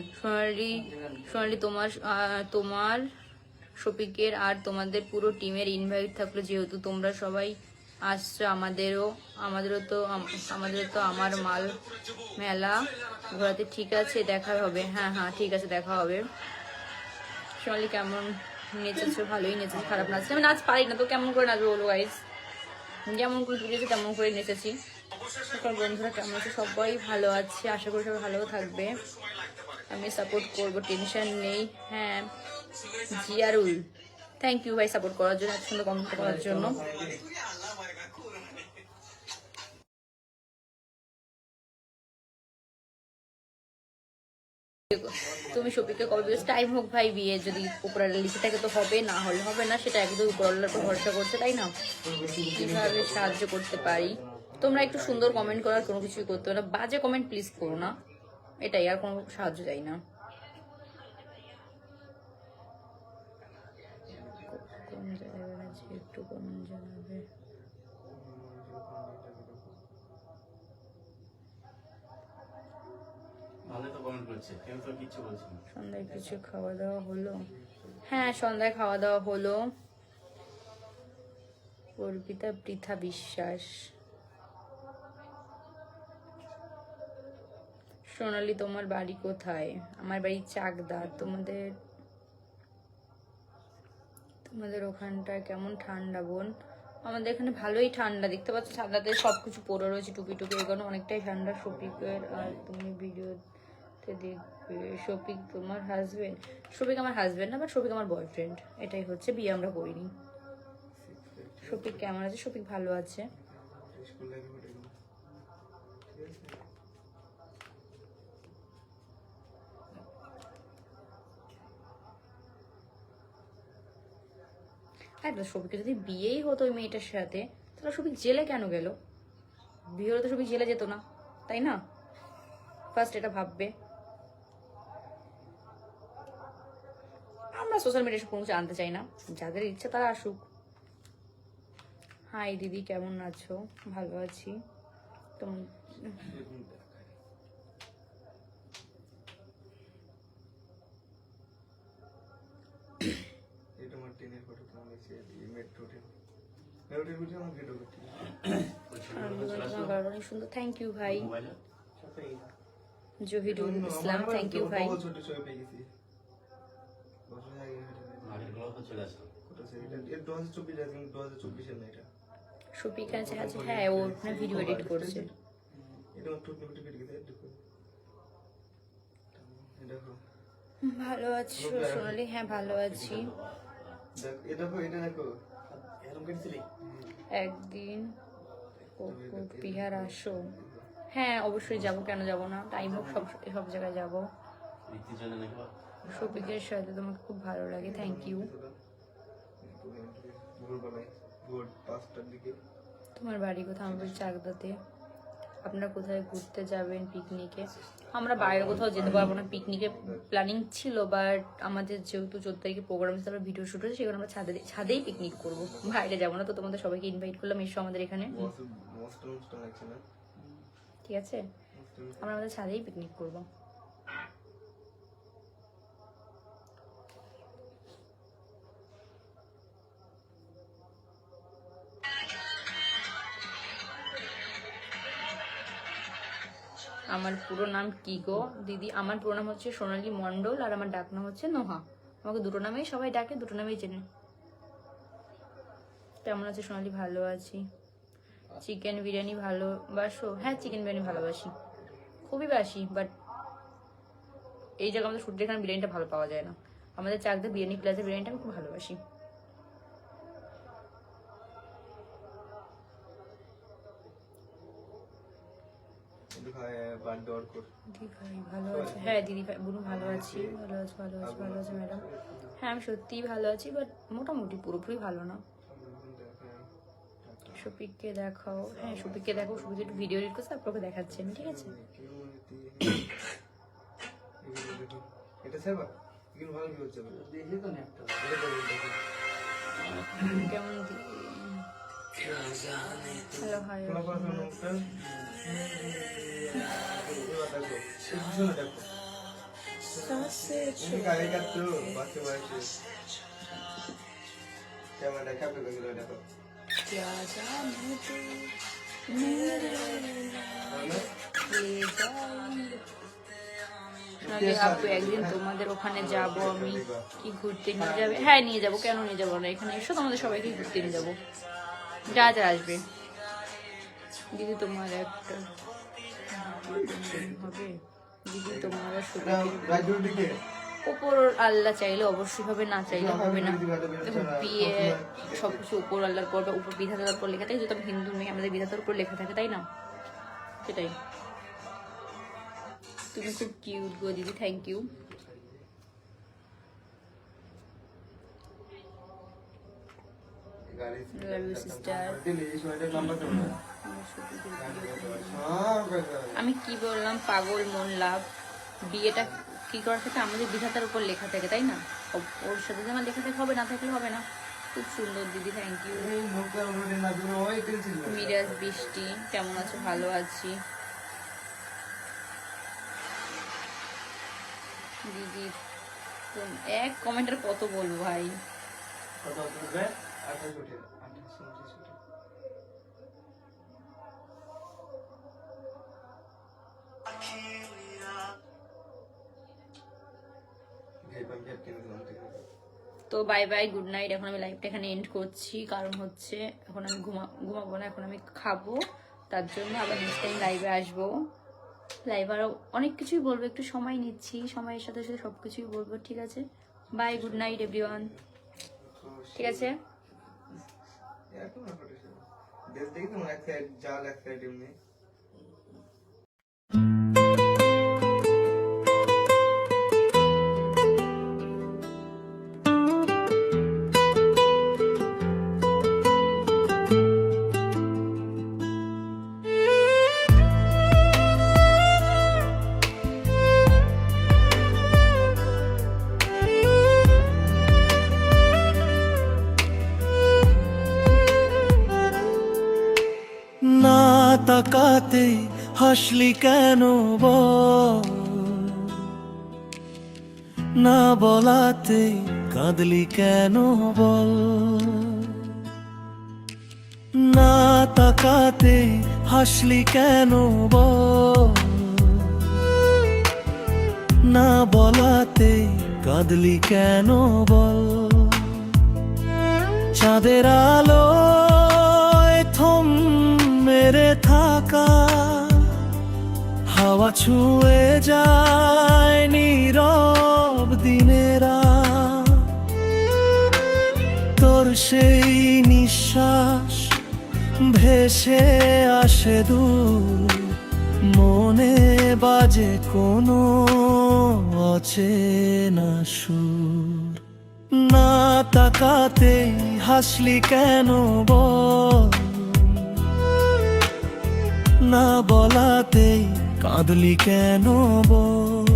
সোনালি তোমার শফিকের আর তোমাদের পুরো টিমের ইনভাইট থাকলো, যেহেতু তোমরা সবাই আসছো, আমাদেরও তো আমার মাল মেলা ঘোরাতে। ঠিক আছে, দেখা হবে। হ্যাঁ হ্যাঁ, ঠিক আছে, দেখা হবে। সোনালি কেমন নেচেছো? ভালোই নেচেছি, খারাপ নাচছি। আমি নাচ পারি না, তো কেমন করে নাচবো বলো গাইস? যেমন করে তুলেছি তেমন করে নেচেছি। এখন বন্ধুরা কেমন আছে? সবাই ভালো আছে, আশা করি সবাই ভালো থাকবে। আমি সাপোর্ট করবো, টেনশন নেই। হ্যাঁ জিয়ারুল, থ্যাংক ইউ ভাই সাপোর্ট করার জন্য, এত সুন্দর কমেন্ট করার জন্য। তুমি শফিককে কবে বিয়ে? টাইম হোক ভাই, বিয়ে যদি উপরালা লিখে থাকে তো হবে, না হলে হবে না, সেটা একদম উপরালার উপর ভরসা করছে, তাই না? কিভাবে সাহায্য করতে পারি? তোমরা একটু সুন্দর কমেন্ট করার, কোনো কিছুই করতে হবে না। বাজে কমেন্ট প্লিজ করো না, এটাই, আর কোনো সাহায্য চাই না। কোন জায়গায় আছে একটু কমেন্ট জানাবে। সন্ধ্যায় কিছু খাওয়া দাওয়া হলো? হ্যাঁ, সন্ধ্যায় খাওয়া দাওয়া হলো। অর্পিতা পৃথা বিশ্বাস। সোনালি তোমার বাড়ি কোথায়? আমার বাড়ি চাকদা। তোমাদের ওখানটা কেমন ঠান্ডা বোন? আমাদের এখানে ভালোই ঠান্ডা, দেখতে পাচ্ছ ছাদটাতে সবকিছু পরে রয়েছে, টুপি টুপি, এখানে অনেকটাই ঠান্ডা। শফিকের আর তুমি ভিডিওতে দেখবে। শফিক তোমার হাজবেন্ড? শফিক আমার হাজবেন্ড না, বাট শফিক আমার বয়ফ্রেন্ড, এটাই হচ্ছে, বিয়ে আমরা করিনি। শফিক কেমন আছে? শফিক ভালো আছে। হ্যাঁ, শফিকের যদি বিয়েই হতো ওই মেয়েটার সাথে, তাহলে শফিক জেলে কেন গেল? বিয়ে হলে তো শফিক জেলে যেত না, তাই না? ফার্স্ট এটা ভাববে। আমরা সোশ্যাল মিডিয়ায় কোনো কিছু আনতে চাই না, যাদের ইচ্ছা তারা আসুক। হাই দিদি, কেমন আছো? ভালো আছি। সুন্দর, থ্যাংক ইউ ভাই। জহিরুল ইসলাম, থ্যাংক ইউ ভাই। শফিক আছে? হ্যাঁ, ও ভিডিও এডিট করছে। ভালো আছো সোনালি? হ্যাঁ ভালো আছি। একদিন বিহার আসো। হ্যাঁ অবশ্যই যাবো, কেন যাবো না, টাইম হোক সব জায়গায় যাবো। শফিকের সাথে তোমাকে খুব ভালো লাগে, থ্যাংক ইউ। তোমার বাড়ি কোথায়? আমার বাড়ি চাকদাতে। আপনারা কোথায় ঘুরতে যাবেন পিকনিকে? আমরা বাইরে কোথাও যেতে পারবো না, পিকনিকে প্ল্যানিং ছিল, বাট আমাদের যেহেতু 14 তারিখে প্রোগ্রাম ছিল, আমরা ভিডিও শুট হচ্ছে, সেখানে আমরা ছাদেই পিকনিক করবো, বাইরে যাবো না। তো তোমাদের সবাইকে ইনভাইট করলাম, এসো আমাদের এখানে, ঠিক আছে? আমরা আমাদের ছাদেই পিকনিক করবো। আমার পুরো নাম কি গো দিদি? আমার পুরো নাম হচ্ছে সোনালী মণ্ডল, আর আমার ডাক নাম হচ্ছে নোহা। আমাকে দুটো নামেই সবাই ডাকে, দুটো নামেই চেনে। কেমন আছে সোনালী? ভালো আছি। চিকেন বিরিয়ানি ভালোবাসো? হ্যাঁ, চিকেন বিরিয়ানি ভালোবাসি, খুবই বাসি, বাট এই জায়গায় আমাদের সূর্যের এখানে বিরিয়ানিটা ভালো পাওয়া যায় না। আমাদের চাকদা বিরিয়ানি প্লাজা বিরিয়ানিটা আমি খুব ভালোবাসি। দিদি ভাই বার্থডে অর কর। দিদি ভাই ভালো আছে? হ্যাঁ দিদি ভাই বুনু ভালো আছি, ভালো আছে, ভালো আছে, ভালো আছে ম্যাডাম। হ্যাঁ আমি সত্যিই ভালো আছি, বাট মোটামুটি, পুরোপুরি ভালো না। শফিককে দেখাও। হ্যাঁ শফিককে দেখো, শফিক একটু ভিডিও এডিট করছে, আপনাকে দেখাচ্ছি আমি, ঠিক আছে? এটা সেবা কিন্তু ভালো কি হচ্ছে দেখি তো নেটটা কেমন হ্যালো হাই। আপু একদিন তোমাদের ওখানে যাব আমি, কি ঘুরতে নিয়ে যাবে? হ্যাঁ নিয়ে যাবো, কেন নিয়ে যাবো না, এখানে এসো, তোমাদের সবাইকে ঘুরতে নিয়ে যাবো, যা যা আসবে। দিদি তোমার একটা হবে, দিদি তোমার ওপর আল্লাহ চাইলে অবশ্যই হবে, না চাইলে হবে না। দেখো বিয়ে সবকিছু উপর আল্লাহর পর বা উপর বিধাতার উপর লেখা থাকে, যেহেতু আমি হিন্দু মেয়ে, আমাদের বিধাতার উপর লেখা থাকে, তাই না? সেটাই। তুমি খুব কিউট গো দিদি, থ্যাংক ইউ। আমি কি বললাম, পাগল মন লাভ, বিয়েটা কি করার ক্ষেত্রে আমাদের বিধাতার উপর লেখা থাকে, তাই না? ওর সাথে যে আমার লেখা থাকে হবে, না থাকলে হবে না। খুব সুন্দর দিদি, থ্যাংক ইউ। মিরাজ বৃষ্টি কেমন আছো? ভালো আছি দিদি। এক কমেন্টের কত বলবো ভাই। তো বাই বাই, গুড নাইট। এখন আমি লাইভটা এখানে এন্ড করছি, কারণ হচ্ছে এখন আমি ঘুমাবো না, এখন আমি খাবো, তার জন্য আবার নেক্সট টাইম লাইভে আসবো। লাইভ আরও অনেক কিছুই বলবো, একটু সময় নিচ্ছি, সময়ের সাথে সাথে সব কিছুই বলবো, ঠিক আছে? বাই, গুড নাইট এভরিওয়ান, ঠিক আছে? না তাকাতে হাসলি কেন বল, না বলাতে কাঁদলি কেন বল, না তাকাতে হাসলি কেন বল, না বলাতে কাঁদলি কেন বল। চাঁদের আলো থম মেরে থাকা, হাওয়া ছুঁয়ে যায় নীরব দিনেরা, তোর সেই নিঃশ্বাস ভেসে আসে দূর, মনে বাজে কোনো অচেনা সুর। না তাকাতে হাসলি কেন বল, না বলাতে কাঁদলি কেন বল।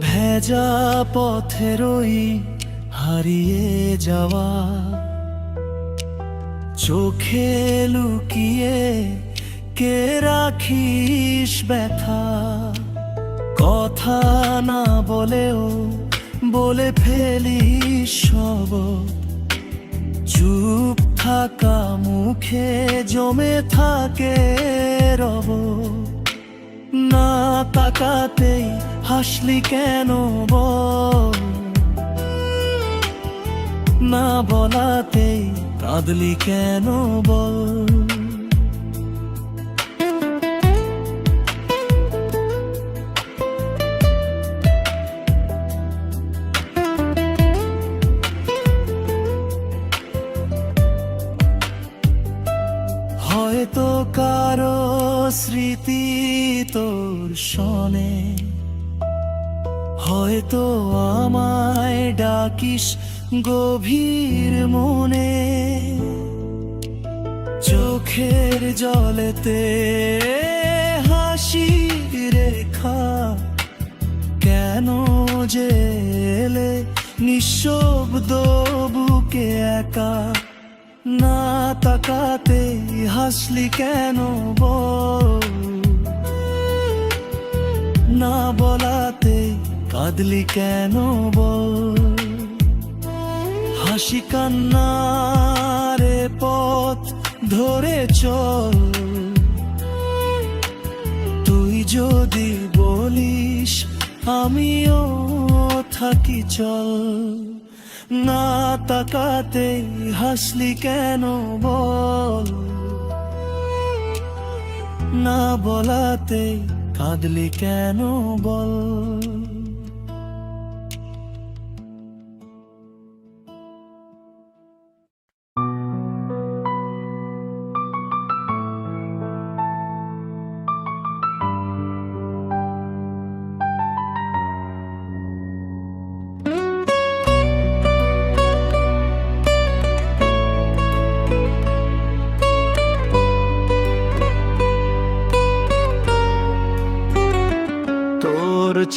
ভেজা পথেরই হারিয়ে যাওয়া, চোখে লুকিয়ে কে রাখিস ব্যথা, কথা না বলেও বলে ফেলিস সব, ঢাকা মুখে জমে থাকে রব, না তাকাতেই হাসলি কেন বল, না বলাতেই কাঁদলি কেন বল। হয়তো কারো স্মৃতি তোর শোনে, হয়তো আমায় ডাকিস গভীর মনে, চোখের জলেতে হাসি রেখা কেন যে এলে নিঃশব্দ বুকে একা, না তাকাতে হাসলি কেন বল, না বলাতে কাঁদলি কেন বল। হাসি কান্নারে পথ ধরে চল, তুই যদি বলিস আমিও থাকি চল, না তাকাতে হাসলি কেন বল, না বলাতে কাঁদলি কেন বল।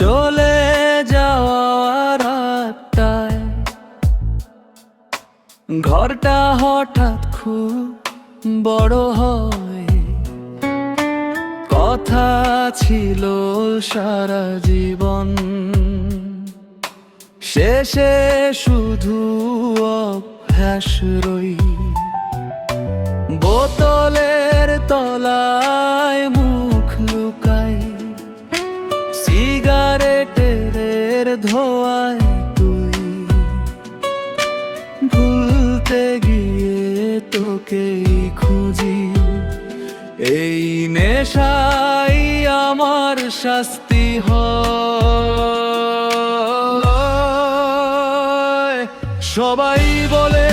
চলে যাওয়ার রাতটায় ঘরটা হঠাৎ খুব বড় হয়, কথা ছিল সারা জীবন, শেষে শুধু অভ্যাস রই, বোতলের তলায় মুখ লুকাই, সিগারেটের ধোঁয়ায় তুই, ভুলতে গিয়ে তোকেই খুঁজি, এই নেশাই আমার শাস্তি হয়। সবাই বলে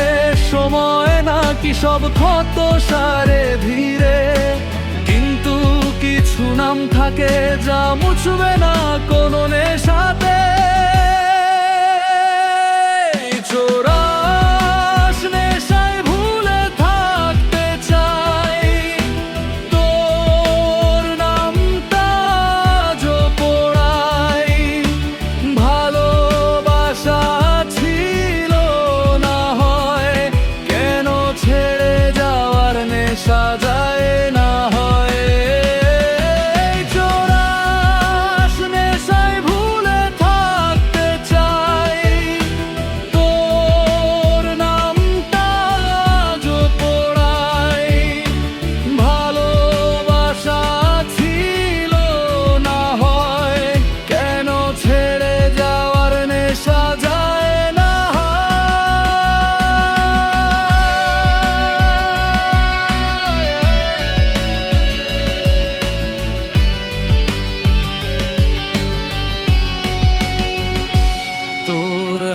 সময় নাকি সব ক্ষত সারে ধীরে, কিন্তু কিছু নাম থাকে যা মুছবে না কোনো নেশাতে। চোরাস নেশায় ভুলে থাকতে চাই, তোর নামটা আজও পড়াই, ভালোবাসা ছিল না হয় কেন ছেড়ে যাওয়ার নেশা যায় না হয়।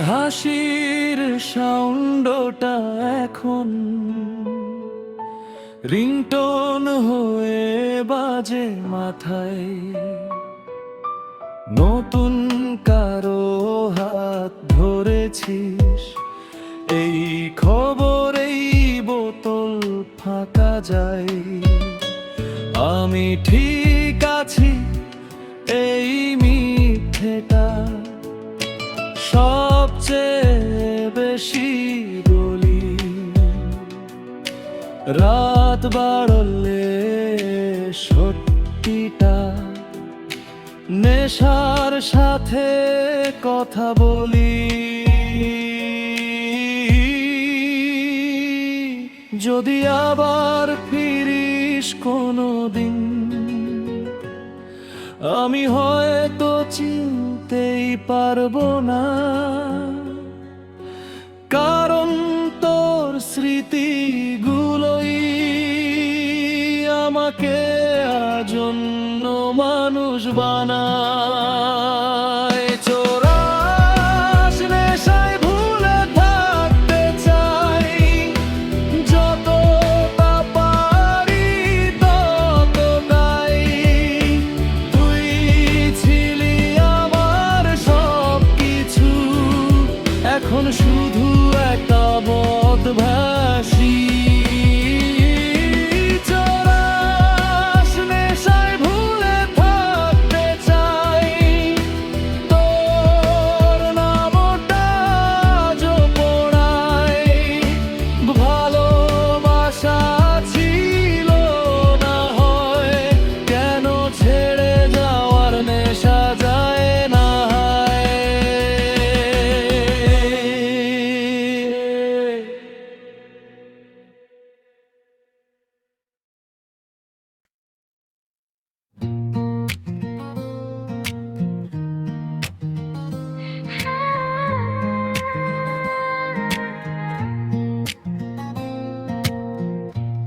হাসির সাউন্ডটা এখন রিংটোন হয়ে বাজে মাথায়, নতুন কারো হাত ধরেছিস এই খবরেই বোতল ফাঁকা যায়। আমি ঠিক আছি এই মিথ্যেটা সবচেয়ে বেশি বলি, রাত বাড়লে সত্যিটা নেশার সাথে কথা বলি। যদি আবার ফিরিস কোনোদিন, আমি হয়তো চিনতেই পারবো না, কারণ তোর স্মৃতিগুলোই আমাকে আজন্য মানুষ বানায়। চোরাস নেশায় ভুলে থাকতে চাই, যতটা পারি ততটাই। তুই ছিলি আমার সব কিছু, এখন শুধু একটা বদভ্যাসী। চোরাস নেশায় ভুলে থাকতে চাই, তোর নামটা আজও পড়াই। ভালোবাসা ছিল না হয়, কেন ছেড়ে যাওয়ার নেশা যায় না।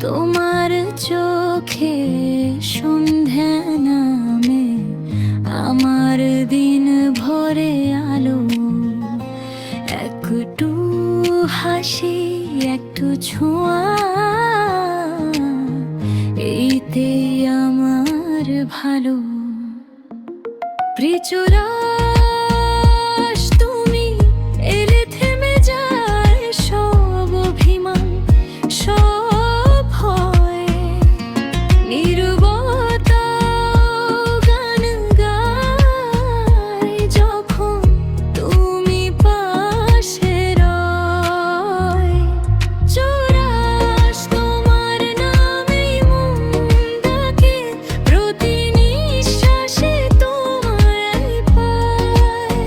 তোমার চোখে সন্ধ্যা নামে আমার দিন ভরে আলো, একটু হাসি একটু ছোঁয়া, এইতে আমার ভালো। প্রিয়রাস তুমি এলে থেমে যায় সব অভিমান, সব ভয়। নীরবতা গান গায় যখন তুমি পাশে রয়। চোরাস তোমার নামেই মন ডাকে, প্রতি নিঃশ্বাসে তোমায় পাই।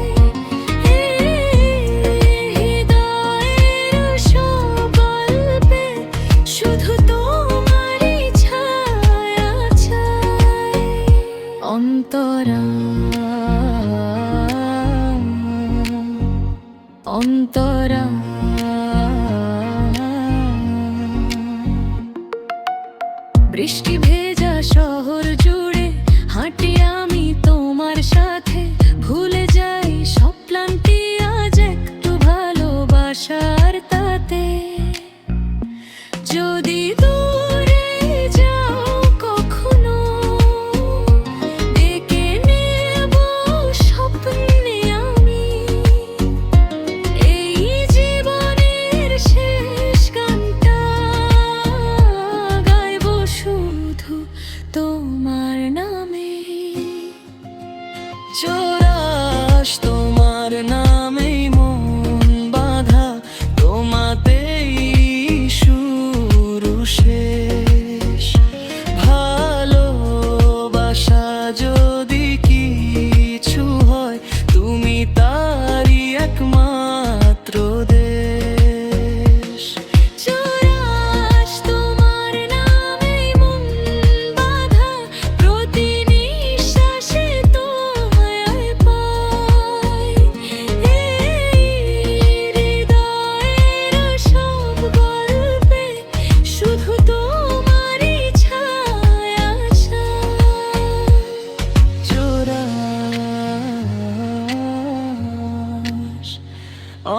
হৃদয়ের সব গল্পে শুধু তোমারই ছায়া চাই। অন্তরা অন্তরা বৃষ্টি ভেজা শহর জুড়ে হাঁটি আমি তোমার সাথে, ভুলে যাই সব ক্লান্তি আজ একটু ভালোবাসার তাতে। যদি দূরে যাও কখনো, ডেকে নেব স্বপ্নে আমি। এই জীবনের শেষ গানটা গাইব শুধু তোমার নামে। চোরাস তোমার নামেই মন বাঁধা, তোমাতেই শুরু শেষ। ভালোবাসা যদি কিছু হয়, তুমি তারই একমাত্র দেশ। চোরাস তোমার নামেই মন বাঁধা, প্রতি নিঃশ্বাসে তোমায় পাই। হৃদয়ের সব গল্পে শুধু তোমারই ছায়া চাই। চোরাস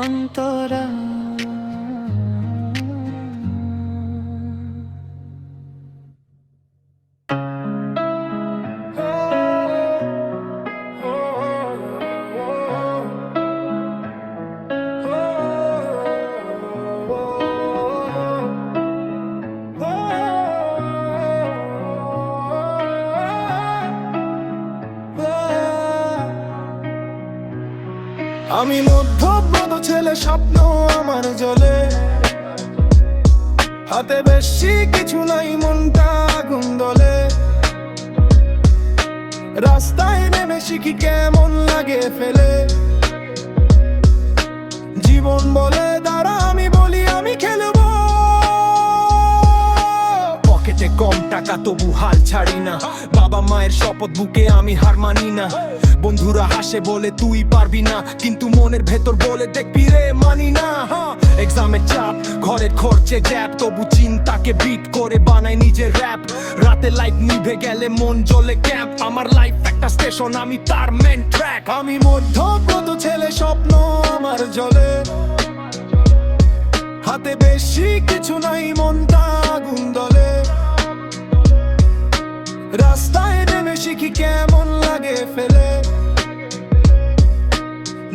অন্তরা আমি মধ্যব্রত ছেলে, স্বপ্ন আমার জলে, হাতে বেশি কিছু নাই, মনটা আগুন দলে। রাস্তায় নেমে শিখি কেমন লাগে ফেলে, জীবন বলে দাঁড়া, আমি বলি আমি খেলবো। টাকা তবু হাল ছাড়ি না, বাবা মায়ের শপথ বুকে আমি হার মানি না। বন্ধুরা হাসে বলে তুই পারবি না, কিন্তু মনের ভেতর বলে দেখবি রে মানি না। এক্সামের চাপ, ঘরের খরচে জ্যাপ, তবু চিন্তাকে বিট করে বানাই নিজের র‍্যাপ। রাতে লাইট নিভে গেলে মন জ্বলে ক্যাম্প, আমার লাইফ একটা স্টেশন, আমি তার মেন ট্র্যাক। আমি মধ্যপ্রত ছেলে, স্বপ্ন আমার জ্বলে, হাতে বেশি কিছু নাই, মনটা আগুন দলে। রাস্তায় নেমে শিখি কেমন লাগে ফেলে,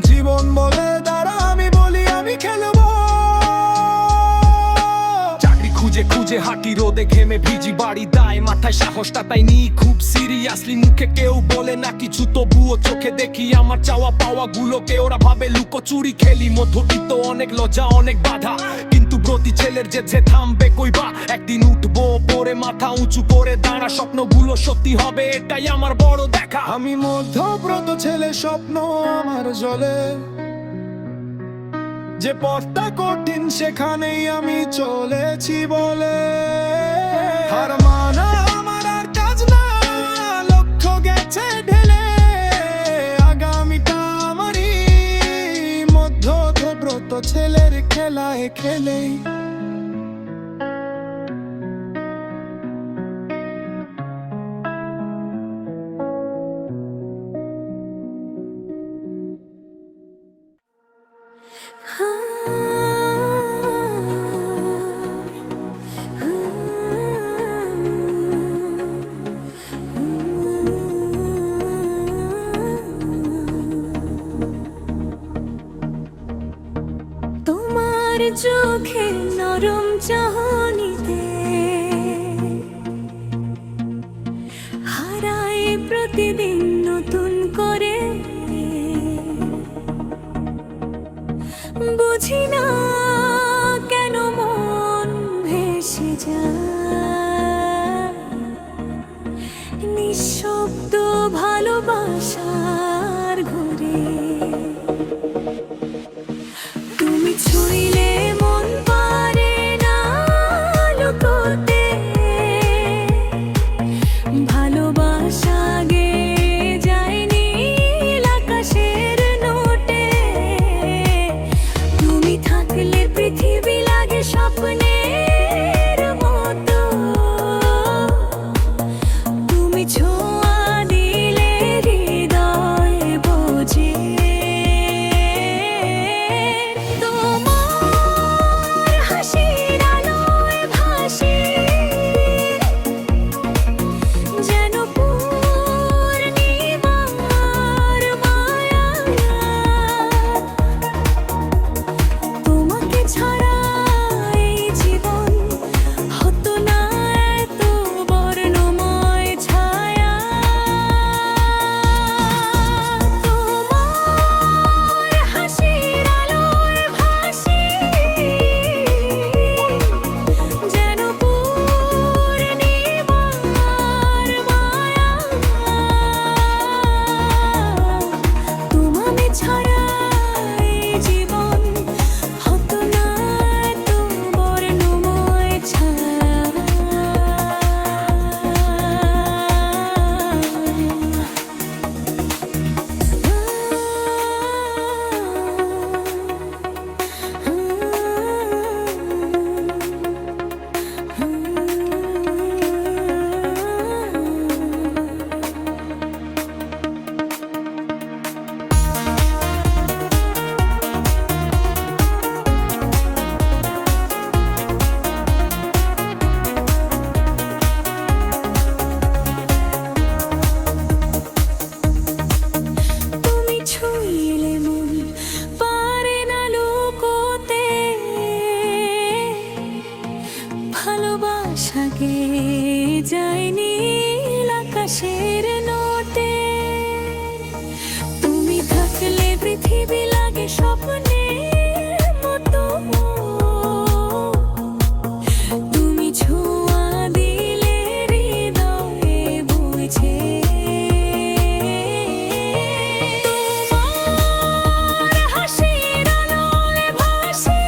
জীবন বলে দাঁড়া, আমি বলি আমি খেলবো। চাকরি খুঁজে খুঁজে হাঁটি, রোদে ঘেমে ভিজি, বাড়ি দায় মাথায়, সাহসটা তাই নি খুব সিরিয়াসলি। মুখে কেউ বলে না কিছু, তবুও চোখে দেখি আমার চাওয়া পাওয়া গুলোকে। ওরা ভাবে লুকোচুরি খেলি, মধ্যবিত্ত অনেক লজ্জা অনেক বাধা, কিন্তু প্রতি ছেলের যে থামবে কই বা। একদিন উঠবো পরে মাথা উঁচু করে দাঁড়া, স্বপ্নগুলো সত্যি হবে এটাই আমার বড় দেখা। আমি মধ্যব্রত ছেলে, স্বপ্ন আমার জ্বলে, যে পথটা কঠিন সেখানেই আমি চলেছি বলে। হার মানা আমার আর কাজ না, লক্ষ্য গেছে ঢেলে, আগামীটা আমারই। মধ্যব্রত ছেলের খেলায় খেলেই তোমার চোখে নরম চাহনিতে হারাই প্রতিদিন নতুন করে। বুঝি না কেন মন ভেসে যায় নিঃশব্দ ভালোবাসার ঘুরে। তুমি ছুঁইলে মন পারে না লুকোতে, ভালোবাসা গে যায়নি আকাশের নোটে। তুমি থাকলে পৃথিবী লাগে স্বপ্নের মতো, তুমি ছোঁয়া দিলে হৃদয় বোঝে। তোমার হাসির আলোয় ভাসি যেন পূর্ণিমার মায়া। তোমাকে ছাড়া এই জীবন হতো না এত বর্ণময় ছায়া। তোমার হাসির আলোয় ভাসি যেন পূর্ণিমার মায়া। তোমাকে ছাড়া এই জীবন হতো না এত বর্ণময় ছায়া। তুমি ছুঁইলে মন পারে না লুকোতে, ভালোবাসা গে যায়নি আকাশের নোটে। তুমি থাকলে পৃথিবী লাগে স্বপ্নের মতো, তুমি ছোঁয়া দিলে হৃদয়ে বুঝে। তোমার হাসির আলোয় ভাসি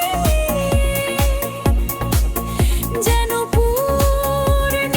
যেন পূর্ণিমার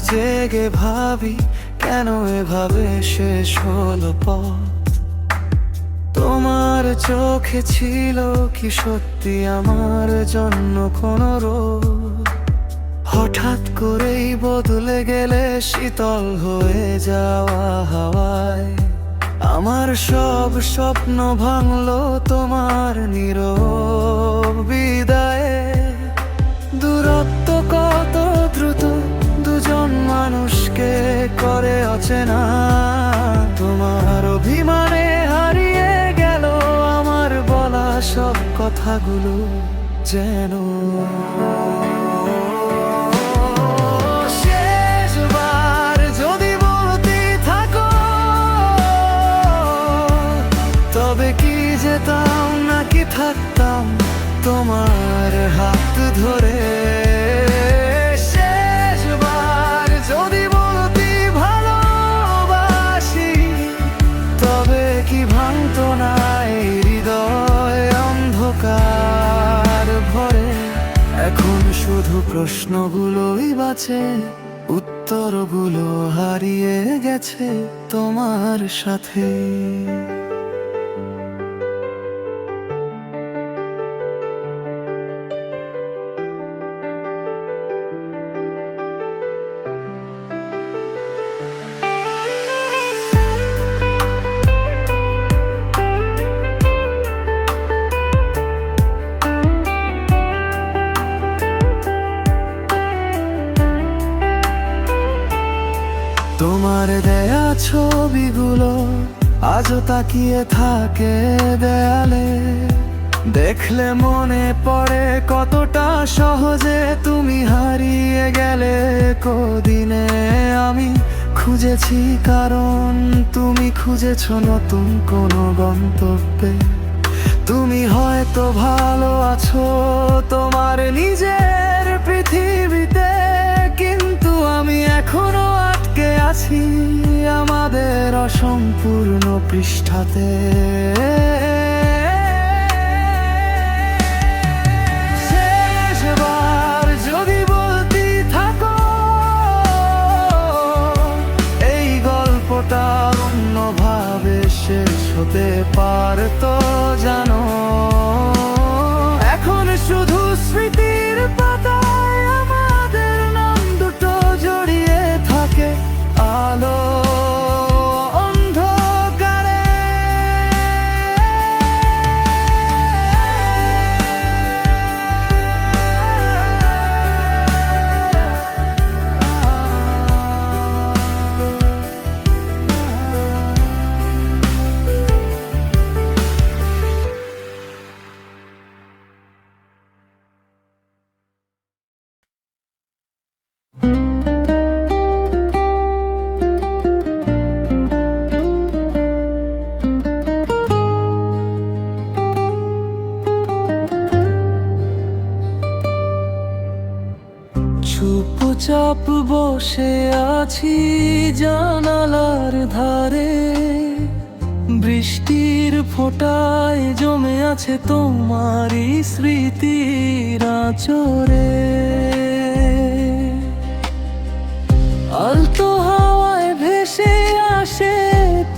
জেগে ভাবি কেন এভাবে শেষ হলো পথ। তোমার চোখে ছিল কি সত্যি আমার জন্য কোনো রোদ? হঠাৎ করেই বদলে গেলে শীতল হয়ে যাওয়া হাওয়ায়। আমার সব স্বপ্ন ভাঙলো তোমার নীরব বিদায়ে। দূরত্ব কত দ্রুত দুজন মানুষকে করে অচেনা। তোমার অভিমানে হারিয়ে গেল আমার বলা সব কথাগুলো যেন। শেষবার যদি বলতে থাকো তবে কি যেতাম নাকি থাকতাম তোমার হাত ধরে। শেষবার যদি বলতে ভালোবাসি তবে কি ভাঙতো না এই হৃদয় অন্ধকার ভরে। এখন শুধু প্রশ্নগুলোই বাঁচে, উত্তরগুলো হারিয়ে গেছে তোমার সাথে। তোমার দেয়া ছবিগুলো আজও তাকিয়ে থাকে দেয়ালে। দেখলে মনে পড়ে কতটা সহজে তুমি হারিয়ে গেলে কদিনে। আমি খুঁজেছি কারণ তুমি খুঁজেছো নতুন কোনো গন্তব্যে। তুমি হয়তো ভালো আছো তোমার নিজের পৃথিবীতে, কিন্তু আমি এখনো আটকে আছি আমাদের অসম্পূর্ণ পৃষ্ঠাতে। শেষবার যদি বলতে থাকো এই গল্পটা অন্যভাবে শেষ হতে পারতো জানো। এখন শুধু স্মৃতির পাতায় আমাদের নাম দুটো জড়িয়ে থাকে আলো অন্ধকারে। চুপচাপ বসে আছি জানালার ধারে। বৃষ্টির ফোঁটায় জমে আছে তোমারই স্মৃতির আঁচড়ে। আলতো হাওয়ায় ভেসে আসে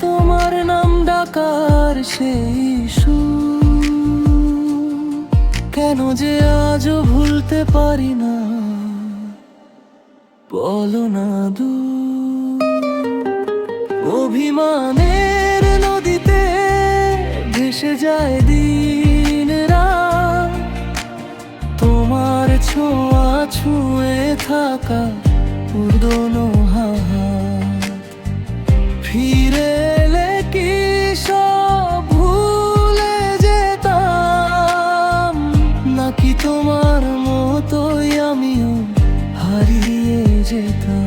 তোমার নাম ডাকার সেই সুর। কেন যে আজও ভুলতে পারি না বলো না দূর। অভিমানের নদীতে ভেসে যায় দিন রাত। তোমার ছোঁয়া ছুঁয়ে থাকা পুরনো হাত। ফিরে এলে কি সব ভুলে যেতাম, নাকি তোমার মতোই আমিও হারিয়ে যেতাম।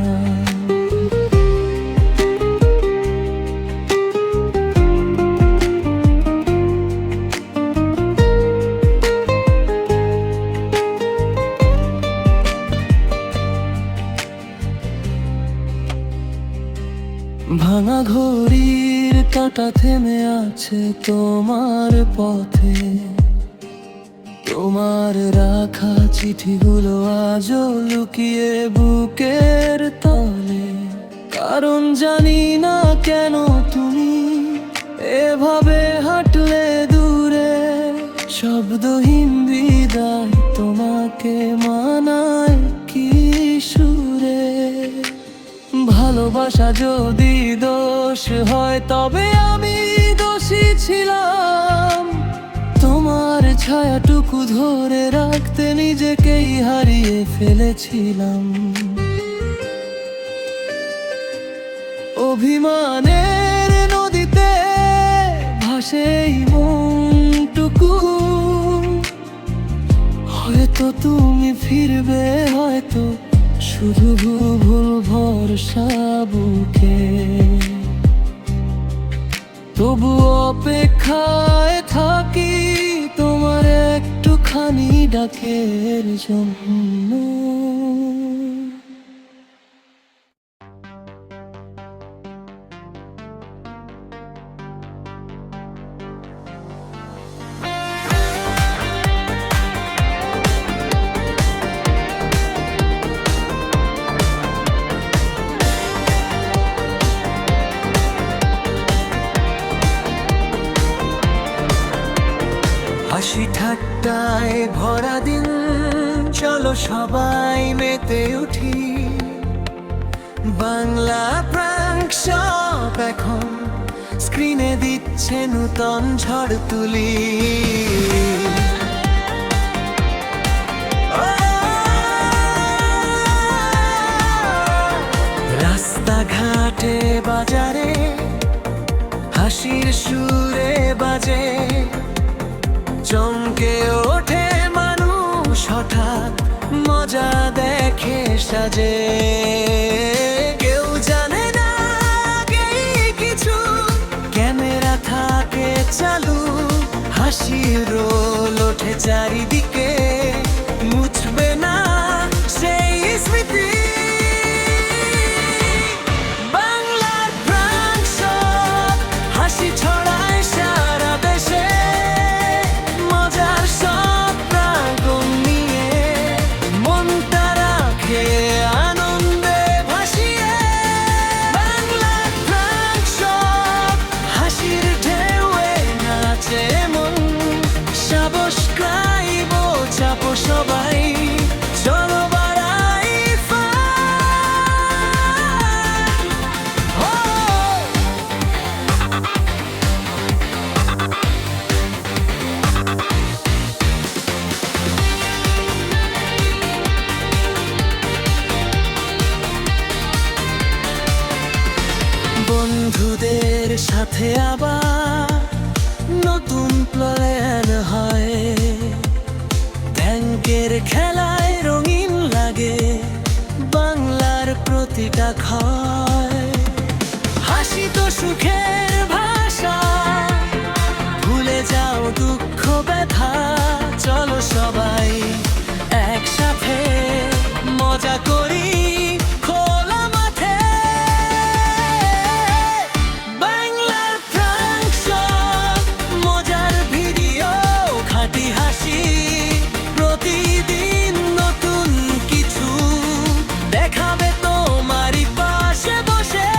ভাঙা ঘড়ির কাঁটা থেমে আছে তোমার পথে। তোমার রাখা চিঠিগুলো আজও লুকিয়ে বুকের তলে, কারণ জানি না কেন তুমি এভাবে হাঁটলে দূরে। শব্দহীন বিদায় তোমাকে মানায় কি সুরে। ভালোবাসা যদি দোষ হয় তবে আমি দোষী ছিলাম, তোমার ছায়াটুকু ধরে রাখতে নিজেকেই হারিয়ে ফেলেছিলাম। অভিমানের নদীতে ভাসে এই মনটুকু, হয়তো তুমি ফিরবে, হয়তো শুধু ভুল ভরসা বুকে। তবু অপেক্ষায় থাকি তোমার একটুখানি ডাকের জন্য। হাসি ঠাট্টায় ভরা দিন, চলো সবাই মেতে উঠি। বাংলা প্রাঙ্ক সব এখন স্ক্রিনে দিচ্ছে নূতন ঝড় তুলি। রাস্তাঘাটে বাজারে হাসির সুরে বাজে, চমকে ওঠে মানুষ হঠাৎ মজা দেখে সাজে। কেউ জানে না আগেই কিছু, ক্যামেরা থাকে চালু, হাসির রোল ওঠে চারিদিকে, মুছবে না সেই স্মৃতি। বাংলার প্রাণ সব হাসি ছড়ায় সারা দেশে, মজার সব প্রাঙ্গণ নিয়ে মনটা রাখে আনন্দে ভাসিয়ে। বাংলার প্রাণ সব হাসির ঢেউয়ে নাচে মন, সাবস্ক্রাইব চাপো সবাই, চলো বাড়াই বন্ধুদের সাথে আবার নতুন প্ল্যান হয়। ব্যাংকের খেলায় রঙিন লাগে বাংলার প্রতিটা ক্ষয়। হাসি তো সুখের ভাষা, ভুলে যাও দুঃখ ব্যথা, চলো সবাই একসাথে মজা করি খোলা মাঠে। বাংলার প্রাঙ্ক সব মজার ভিডিও, খাঁটি হাসি, প্রতিদিন নতুন কিছু দেখাবে তোমারই পাশে বসে।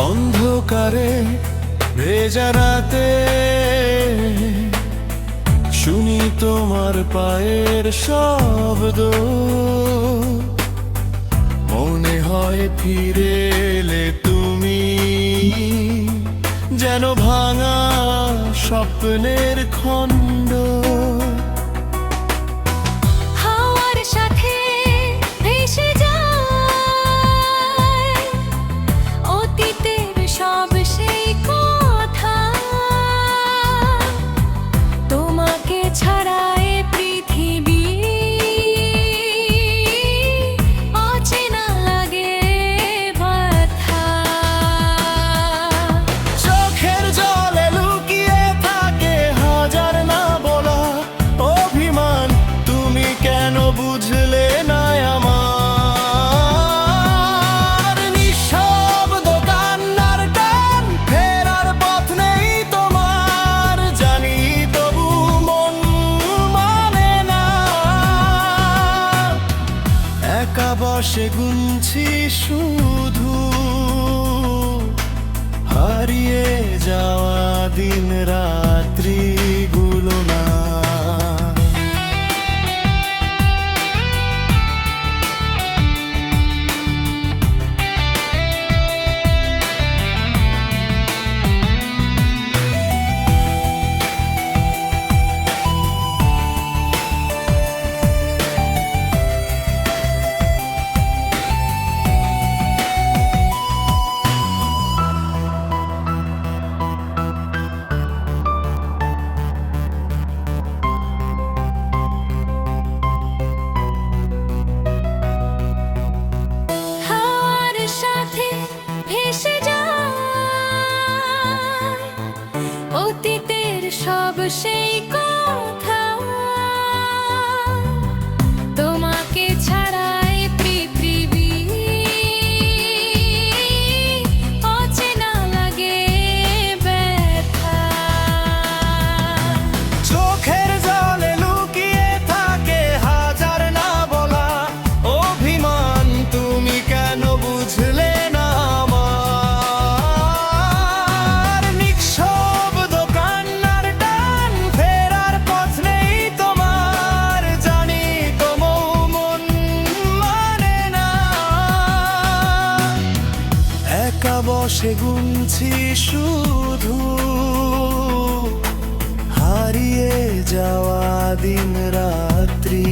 অন্ধকারে ভেজা রাতে শুনি তোমার পায়ের শব্দ, মনে হয় ফিরে এলে তুমি, যেন ভাঙা স্বপ্নের খণ্ড। হাওয়ার সাথে ভেসে যায় অতীতের সব সেই কথা, তোমাকে ছাড়া এ পৃথিবী অচেনা লাগে ব্যথা। চোখের জলে লুকিয়ে থাকে হাজার না বলা অভিমান, তুমি কেন বুঝলে না আমার? নিঃশব্দ কান্নার টান, ফেরার পথ নেই তোমার, জানি তবু মন মানে না। একা বসে গুনছি শুধু হারিয়ে যাওয়া দিন রাত্রিগুলো না। হাওয়ার সাথে ভেসে যায় অতীতের সব সেই কথা, তোমাকে ছাড়া এ পৃথিবী অচেনা লাগে ব্যথা। চোখের জলে লুকিয়ে থাকে হাজার না বলা অভিমান, তুমি কেন বুঝলে না আমার? নিঃশব্দ কান্নার টান, ফেরার পথ নেই তোমার, জানি তবু মন মানে না। একা বসে গুনছি শুধু হারিয়ে যাওয়া দিন রাত্রি।